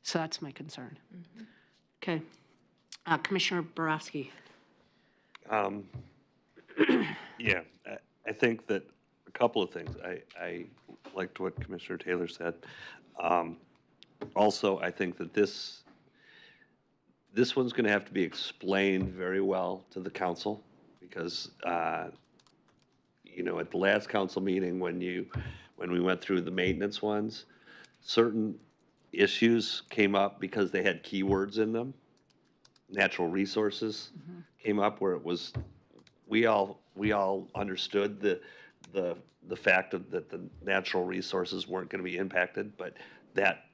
So that's my concern. Okay. Commissioner Borowski. Yeah, I think that a couple of things. I liked what Commissioner Taylor said. Also, I think that this one's going to have to be explained very well to the council, because at the last council meeting, when we went through the maintenance ones, certain issues came up because they had keywords in them. Natural resources came up where it was, we all understood the fact that the natural resources weren't going to be impacted, but that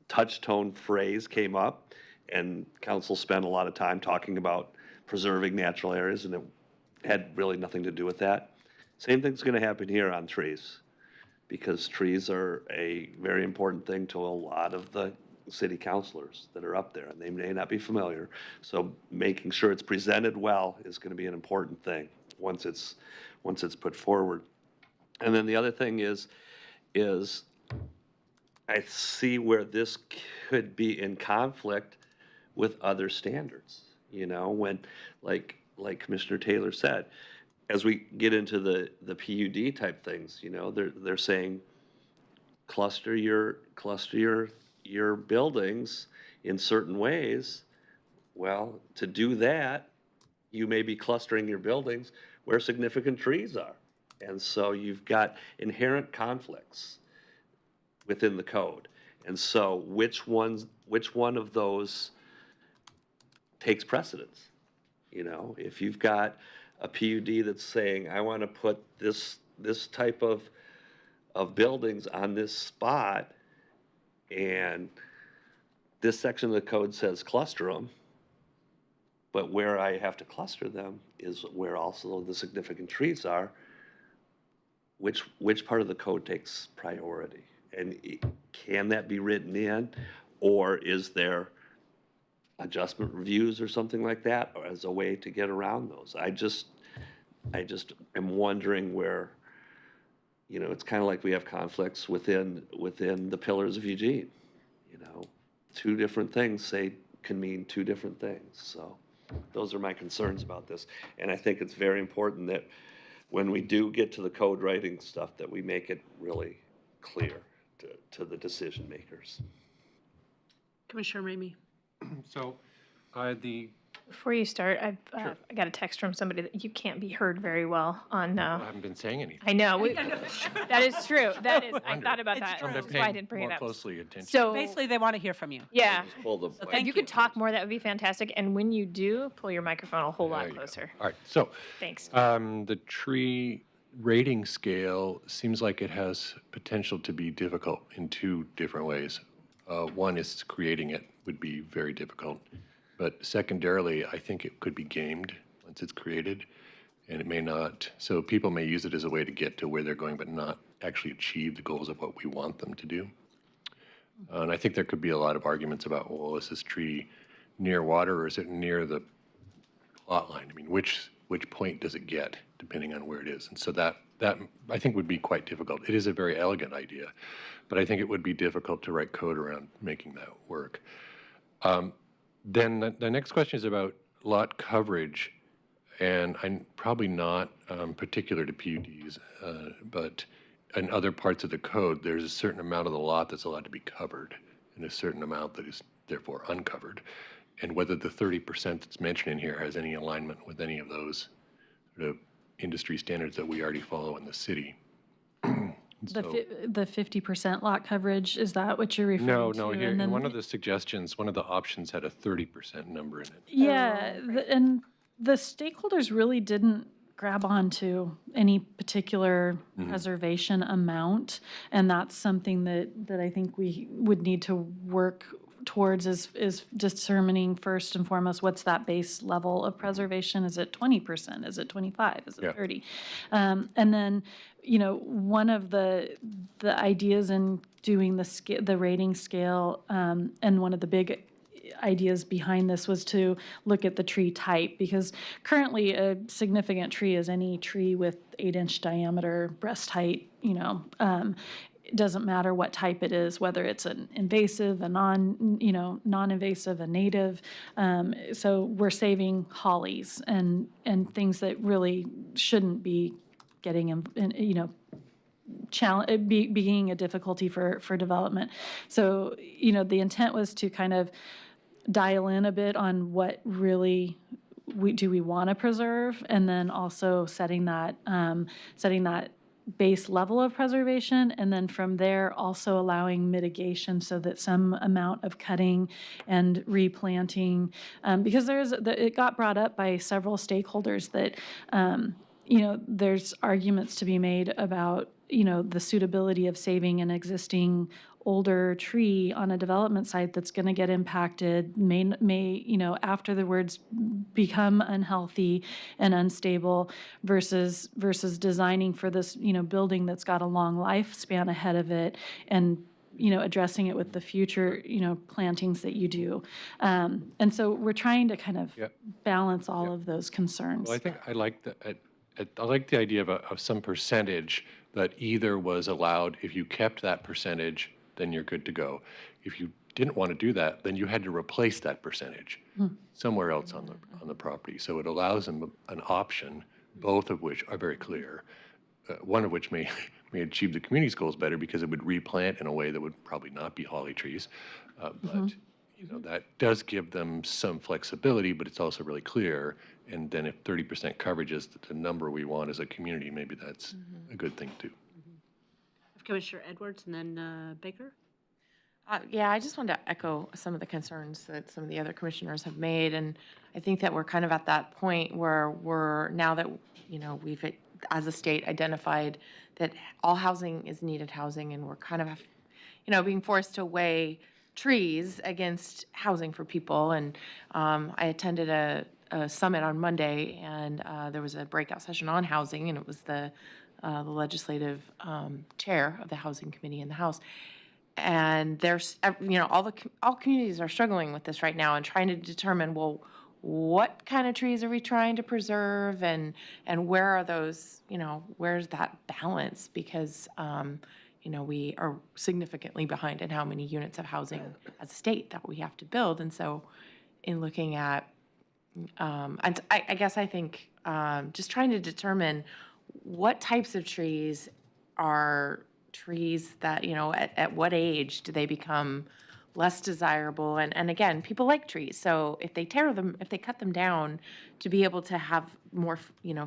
touch tone phrase came up, and council spent a lot of time talking about preserving natural areas, and it had really nothing to do with that. Same thing's going to happen here on trees, because trees are a very important thing to a lot of the city councilors that are up there, and they may not be familiar. So making sure it's presented well is going to be an important thing once it's put forward. And then the other thing is I see where this could be in conflict with other standards. When like Commissioner Taylor said, as we get into the PUD type things, they're saying cluster your buildings in certain ways. Well, to do that, you may be clustering your buildings where significant trees are. And so you've got inherent conflicts within the code. And so which one of those takes precedence? If you've got a PUD that's saying, I want to put this type of buildings on this spot, and this section of the code says cluster them, but where I have to cluster them is where also the significant trees are, which part of the code takes priority? And can that be written in, or is there adjustment reviews or something like that, or as a way to get around those? I just am wondering where, it's kind of like we have conflicts within the pillars of Eugene. Two different things can mean two different things. So those are my concerns about this. And I think it's very important that when we do get to the code writing stuff, that we make it really clear to the decision makers. Commissioner Ramey. So Before you start, I got a text from somebody that you can't be heard very well on. I haven't been saying anything. I know. That is true. That is. I thought about that. I'm That's why I paying didn't bring more it up. closely attention. So Basically, they want to hear from you. yeah, Just pull the if you could talk more, that would be fantastic. And when you do, pull your microphone a whole There lot you go. closer. All right, so Thanks. the tree rating scale seems like it has potential to be difficult in two different ways. One is creating it would be very difficult. But secondarily, I think it could be gamed once it's created. and it may not, so people may use it as a way to get to where they're going, but not actually achieve the goals of what we want them to do. And I think there could be a lot of arguments about, well, is this tree near water or is it near the plot line? I mean, which point does it get, depending on where it is? And so that I think would be quite difficult. It is a very elegant idea, but I think it would be difficult to write code around making that work. Then the next question is about lot coverage, and I'm probably not particular to PUDs, but in other parts of the code, there's a certain amount of the lot that's allowed to be covered and a certain amount that is therefore uncovered. And whether the 30% that's mentioned in here has any alignment with any of those sort of industry standards that we already follow in the city. The 50% lot coverage, is that what you're referring to? No, here, And in then one of the suggestions, one of the options had a 30% number in it. Yeah, and the stakeholders really didn't grab onto any particular preservation amount, and that's something that I think we would need to work towards is determining first and foremost what's that base level of preservation. Is it 20%? Is it 25? Is it 30? And then, one of the ideas in doing the rating scale, and one of the big ideas behind this was to look at the tree type, because currently a significant tree is any tree with 8-inch diameter breast height. It doesn't matter what type it is, whether it's an invasive, a non-invasive, a native. So we're saving hollies and things that really shouldn't be getting being a difficulty for development. So the intent was to kind of dial in a bit on what really we want to preserve, and then also setting that base level of preservation, and then from there also allowing mitigation so that some amount of cutting and replanting, because it got brought up by several stakeholders that there's arguments to be made about the suitability of saving an existing older tree on a development site that's going to get impacted, may afterwards become unhealthy and unstable, versus designing for this building that's got a long lifespan ahead of it, and addressing it with the future plantings that you do. And so we're trying to kind of balance all of those concerns. Well, I think I like the idea of some percentage that either was allowed. If you kept that percentage, then you're good to go. If you didn't want to do that, then you had to replace that percentage somewhere else on the property. So it allows them an option, both of which are very clear. One of which may achieve the community's goals better because it would replant in a way that would probably not be holly trees. But that does give them some flexibility, but it's also really clear. And then if 30% coverage is the number we want as a community, maybe that's a good thing too. Commissioner Edwards and then Baker. Yeah, I just wanted to echo some of the concerns that some of the other commissioners have made, and I think that we're kind of at that point where now that we've as a state identified that all housing is needed housing, and we're kind of being forced to weigh trees against housing for people. And I attended a summit on Monday, and there was a breakout session on housing, and it was the legislative chair of the Housing Committee in the House. And there's, all communities are struggling with this right now and trying to determine, well, what kind of trees are we trying to preserve, and where are those, where's that balance? Because, we are significantly behind in how many units of housing as a state that we have to build. And so in looking at, and I guess I think just trying to determine what types of trees are trees that, at what age do they become less desirable? And again, people like trees. So if they cut them down to be able to have more,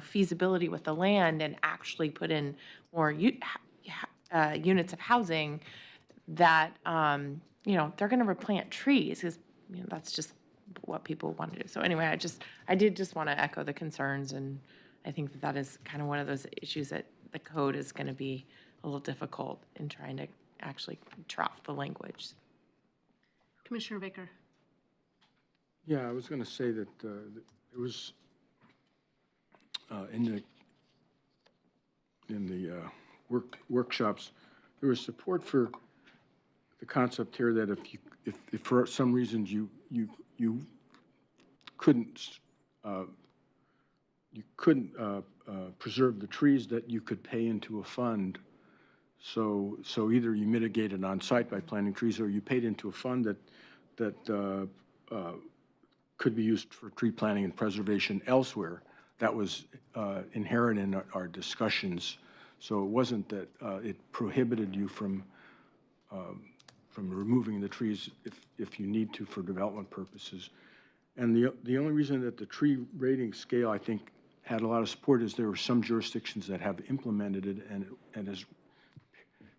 feasibility with the land and actually put in more units of housing, that, they're going to replant trees, because, that's just what people want to do. So anyway, I did just want to echo the concerns, and I think that is kind of one of those issues that the code is going to be a little difficult in trying to actually trough the language. Commissioner Baker. Yeah, I was going to say that it was in the workshops, there was support for the concept here that if for some reasons you couldn't preserve the trees, that you could pay into a fund. So either you mitigated on site by planting trees, or you paid into a fund that could be used for tree planting and preservation elsewhere. That was inherent in our discussions. So it wasn't that it prohibited you from removing the trees if you need to for development purposes. And the only reason that the tree rating scale, I think, had a lot of support is there were some jurisdictions that have implemented it, and it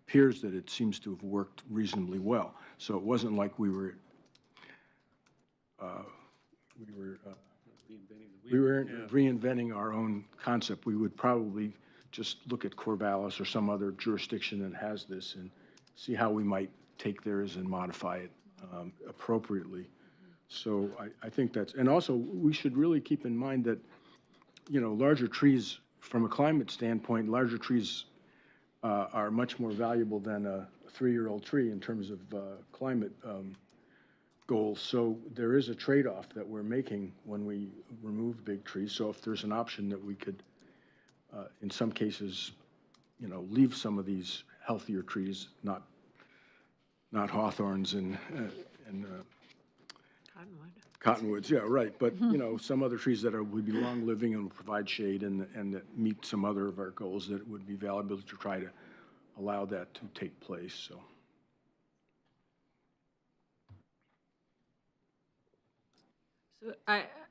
appears that it seems to have worked reasonably well. So it wasn't like we were reinventing our own concept. We would probably just look at Corvallis or some other jurisdiction that has this and see how we might take theirs and modify it appropriately. So I think that's, and also we should really keep in mind that, you know, larger trees, from a climate standpoint, larger trees are much more valuable than a 3-year-old tree in terms of climate goals. So there is a trade-off that we're making when we remove big trees. So if there's an option that we could, in some cases, you know, leave some of these healthier trees, not hawthorns and cottonwoods, yeah, right. But, you know, some other trees that would be long-living and would provide shade and that meet some other of our goals, that would be valuable to try to allow that to take place, so. So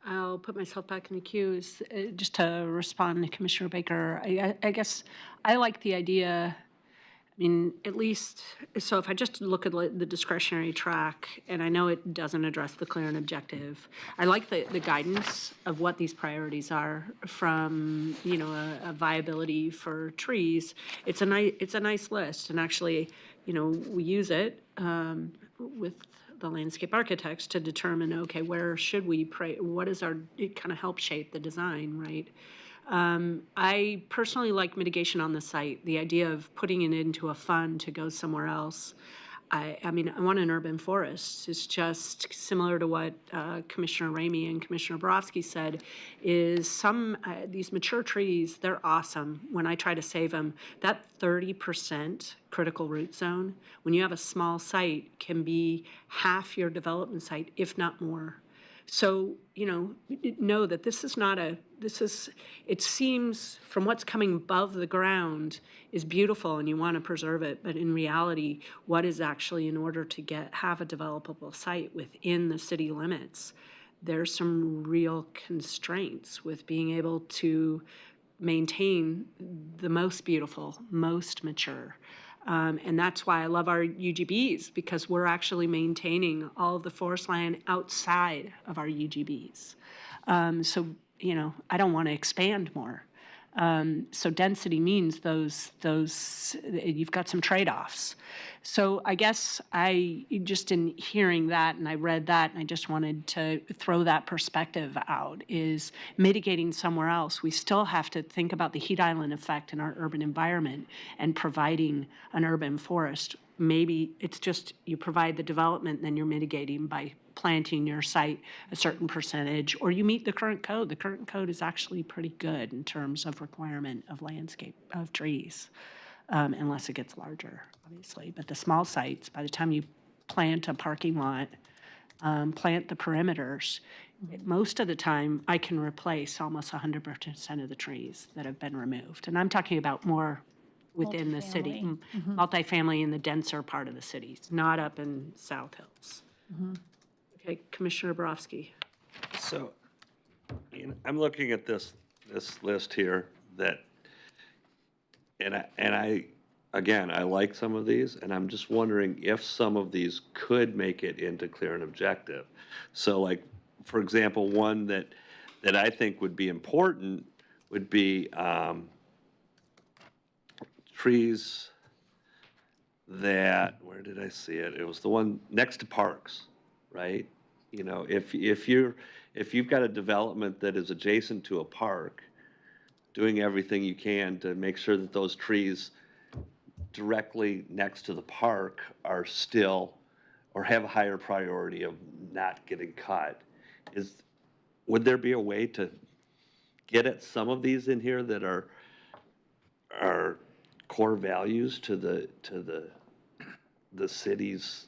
I'll put myself back in the queue just to respond to Commissioner Baker. I guess I like the idea. I mean, at least, so if I just look at the discretionary track, and I know it doesn't address the clear and objective, I like the guidance of what these priorities are from, you know, a viability for trees. It's a nice list, and actually, you know, we use it with the landscape architects to determine, okay, where should we what is it kind of help shape the design, right? I personally like mitigation on the site. The idea of putting it into a fund to go somewhere else. I mean, I want an urban forest. It's just similar to what Commissioner Ramey and Commissioner Borowski said, is these mature trees, they're awesome. When I try to save them, that 30% critical root zone, when you have a small site, can be half your development site, if not more. So, you know that this is not it seems from what's coming above the ground is beautiful and you want to preserve it, but in reality, what is actually in order to have a developable site within the city limits, there's some real constraints with being able to maintain the most beautiful, most mature. And that's why I love our UGBs, because we're actually maintaining all of the forest land outside of our UGBs. So, you know, I don't want to expand more. So density means you've got some trade-offs. So I guess just in hearing that, and I read that, and I just wanted to throw that perspective out, is mitigating somewhere else. We still have to think about the heat island effect in our urban environment and providing an urban forest. Maybe it's just you provide the development and then you're mitigating by planting your site a certain percentage, or you meet the current code. The current code is actually pretty good in terms of requirement of landscape, of trees, unless it gets larger, obviously. But the small sites, by the time you plant a parking lot, plant the perimeters, most of the time I can replace almost 100% of the trees that have been removed. And I'm talking about more within the city, multifamily in the denser part of the cities, not up in South Hills. Okay, Commissioner Borowski. So, I'm looking at this list here and I again, I like some of these, and I'm just wondering if some of these could make it into clear and objective. So, like, for example, one that I think would be important would be trees that, where did I see it? It was the one next to parks, right? You know, if you've got a development that is adjacent to a park, doing everything you can to make sure that those trees directly next to the park are still, or have a higher priority of not getting cut. Would there be a way to get at some of these in here that are core values to the city's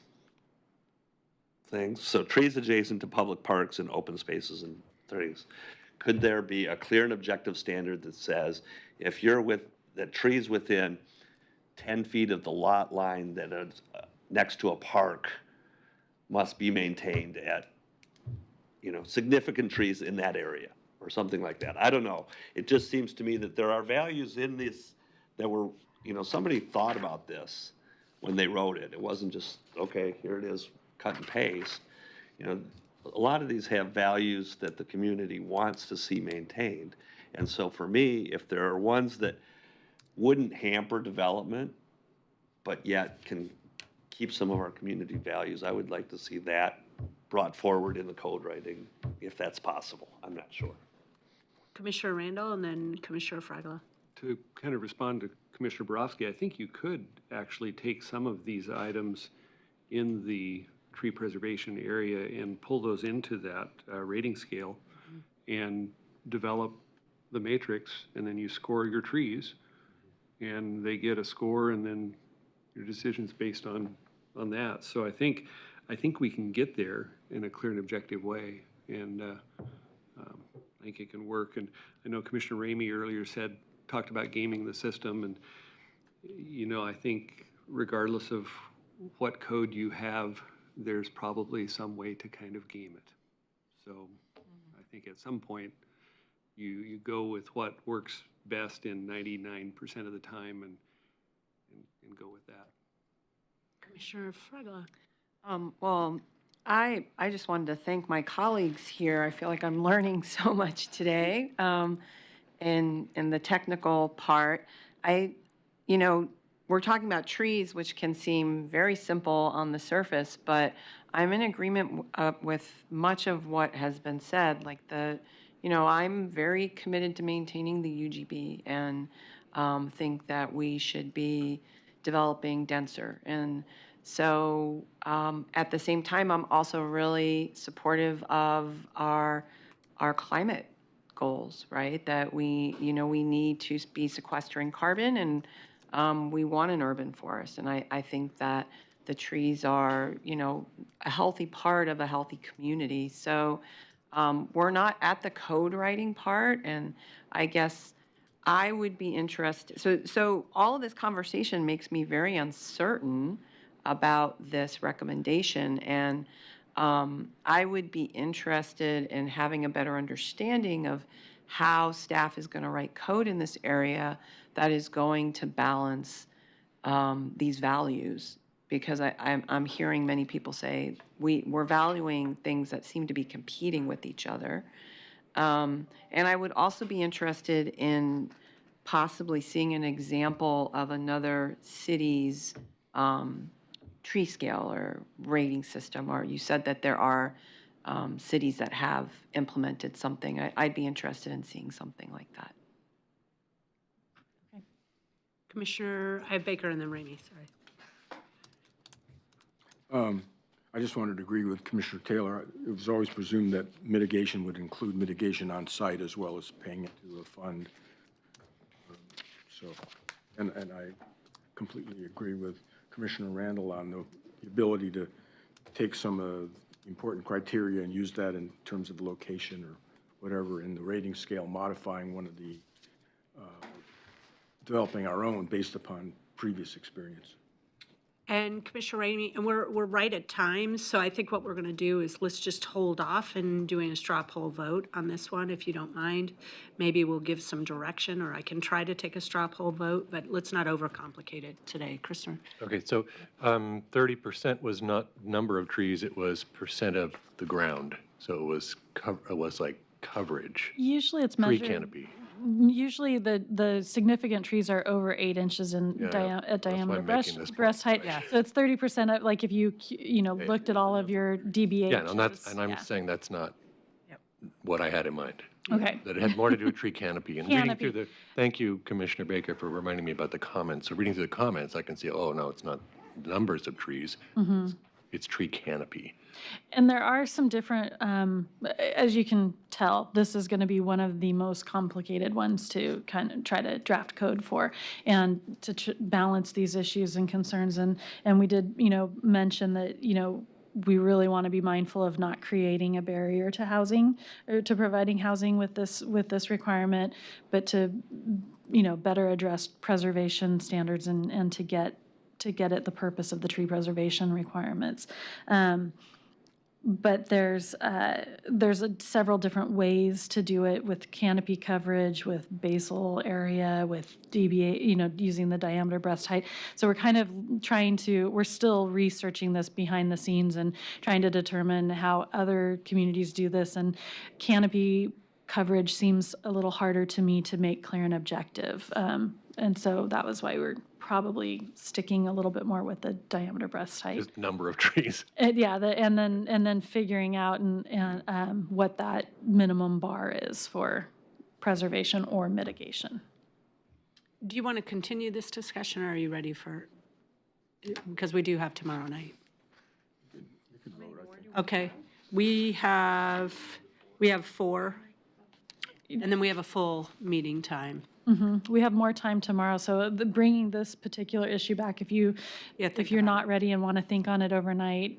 things? So trees adjacent to public parks and open spaces and things. Could there be a clear and objective standard that says if you're that trees within 10 feet of the lot line that is next to a park must be maintained at, significant trees in that area or something like that? I don't know. It just seems to me that there are values in this that were, somebody thought about this when they wrote it. It wasn't just, okay, here it is, cut and paste. A lot of these have values that the community wants to see maintained. And so for me, if there are ones that wouldn't hamper development, but yet can keep some of our community values, I would like to see that brought forward in the code writing, if that's possible. I'm not sure. Commissioner Randall and then Commissioner Fragala. To kind of respond to Commissioner Borowski, I think you could actually take some of these items in the tree preservation area and pull those into that rating scale and develop the matrix, and then you score your trees and they get a score, and then your decision's based on that. So I think we can get there in a clear and objective way, and I think it can work. And I know Commissioner Ramey earlier talked about gaming the system, and I think regardless of what code you have, there's probably some way to kind of game it. So I think at some point you go with what works best in 99% of the time and go with that. Commissioner Fragala. Well, I just wanted to thank my colleagues here. I feel like I'm learning so much today in the technical part. We're talking about trees, which can seem very simple on the surface, but I'm in agreement with much of what has been said. Like I'm very committed to maintaining the UGB and think that we should be developing denser. And so at the same time, I'm also really supportive of our climate goals, right? That we need to be sequestering carbon, and we want an urban forest. And I think that the trees are, a healthy part of a healthy community. So we're not at the code writing part, and I guess I would be interested. So all of this conversation makes me very uncertain about this recommendation, and I would be interested in having a better understanding of how staff is going to write code in this area that is going to balance these values, because I'm hearing many people say we're valuing things that seem to be competing with each other. And I would also be interested in possibly seeing an example of another city's tree scale or rating system, or you said that there are cities that have implemented something. I'd be interested in seeing something like that. Commissioner, I have Baker and then Ramey, sorry. I just wanted to agree with Commissioner Taylor. It was always presumed that mitigation would include mitigation on site as well as paying it to a fund. And I completely agree with Commissioner Randall on the ability to take some of the important criteria and use that in terms of the location or whatever in the rating scale, modifying one of the, developing our own based upon previous experience. And Commissioner Ramey, and we're right at time, so I think what we're going to do is let's just hold off and doing a straw poll vote on this one, if you don't mind. Maybe we'll give some direction, or I can try to take a straw poll vote, but let's not overcomplicate it today. Kristen? Okay, so 30% was not number of trees, it was percent of the ground. So it was like coverage, Usually it's tree measured. canopy. Usually the significant trees are over 8 inches in Yeah, that's why diameter I'm making this breast height. point. So it's 30% of, like if you looked at all of your DBH. Yeah, and I'm saying that's not what I had in mind. Okay. That it had more to do with tree canopy. And reading Canopy. through thank you, Commissioner Baker, for reminding me about the comments. So reading through the comments, I can see, oh, no, it's not numbers of trees. It's tree canopy. And there are some different, as you can tell, this is going to be one of the most complicated ones to kind of try to draft code for and to balance these issues and concerns. And we did, mention that, we really want to be mindful of not creating a barrier to housing or to providing housing with this requirement, but to, better address preservation standards and to get at the purpose of the tree preservation requirements. But there's several different ways to do it with canopy coverage, with basal area, with DBA, using the diameter breast height. So we're kind of we're still researching this behind the scenes and trying to determine how other communities do this. And canopy coverage seems a little harder to me to make clear and objective. And so that was why we're probably sticking a little bit more with the diameter breast height. Just number of trees. And then figuring out and what that minimum bar is for preservation or mitigation. Do you want to continue this discussion, or are you ready for, because we do have tomorrow night? Okay, we have 4, and then we have a full meeting time. We have more time tomorrow, so bringing this particular issue back, if you're not ready and want to think on it overnight,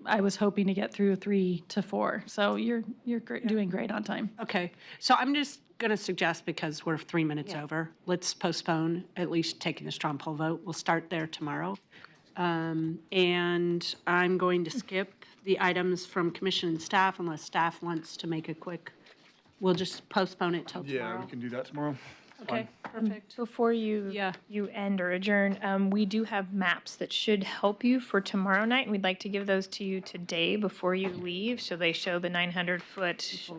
I was hoping to get through 3 to 4, so you're doing great on time. Okay, so I'm just going to suggest, because we're 3 minutes over, let's postpone at least taking the straw poll vote. We'll start there tomorrow. And I'm going to skip the items from commission and staff unless staff wants to make a quick, we'll just postpone it till tomorrow. Yeah, we can do that tomorrow. Okay, perfect. Before you end or adjourn, we do have maps that should help you for tomorrow night, and we'd like to give those to you today before you leave. So they show the 900-foot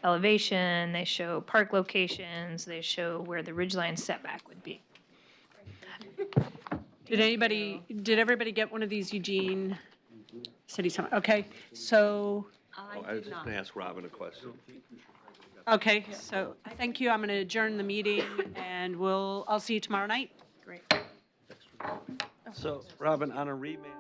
elevation, they show park locations, they show where the ridgeline setback would be. Did everybody get one of these Eugene City Summit? Okay, so, I was just going to ask Robin a question. okay, so thank you. I'm going to adjourn the meeting, and I'll see you tomorrow night. So, Robin, on a remand.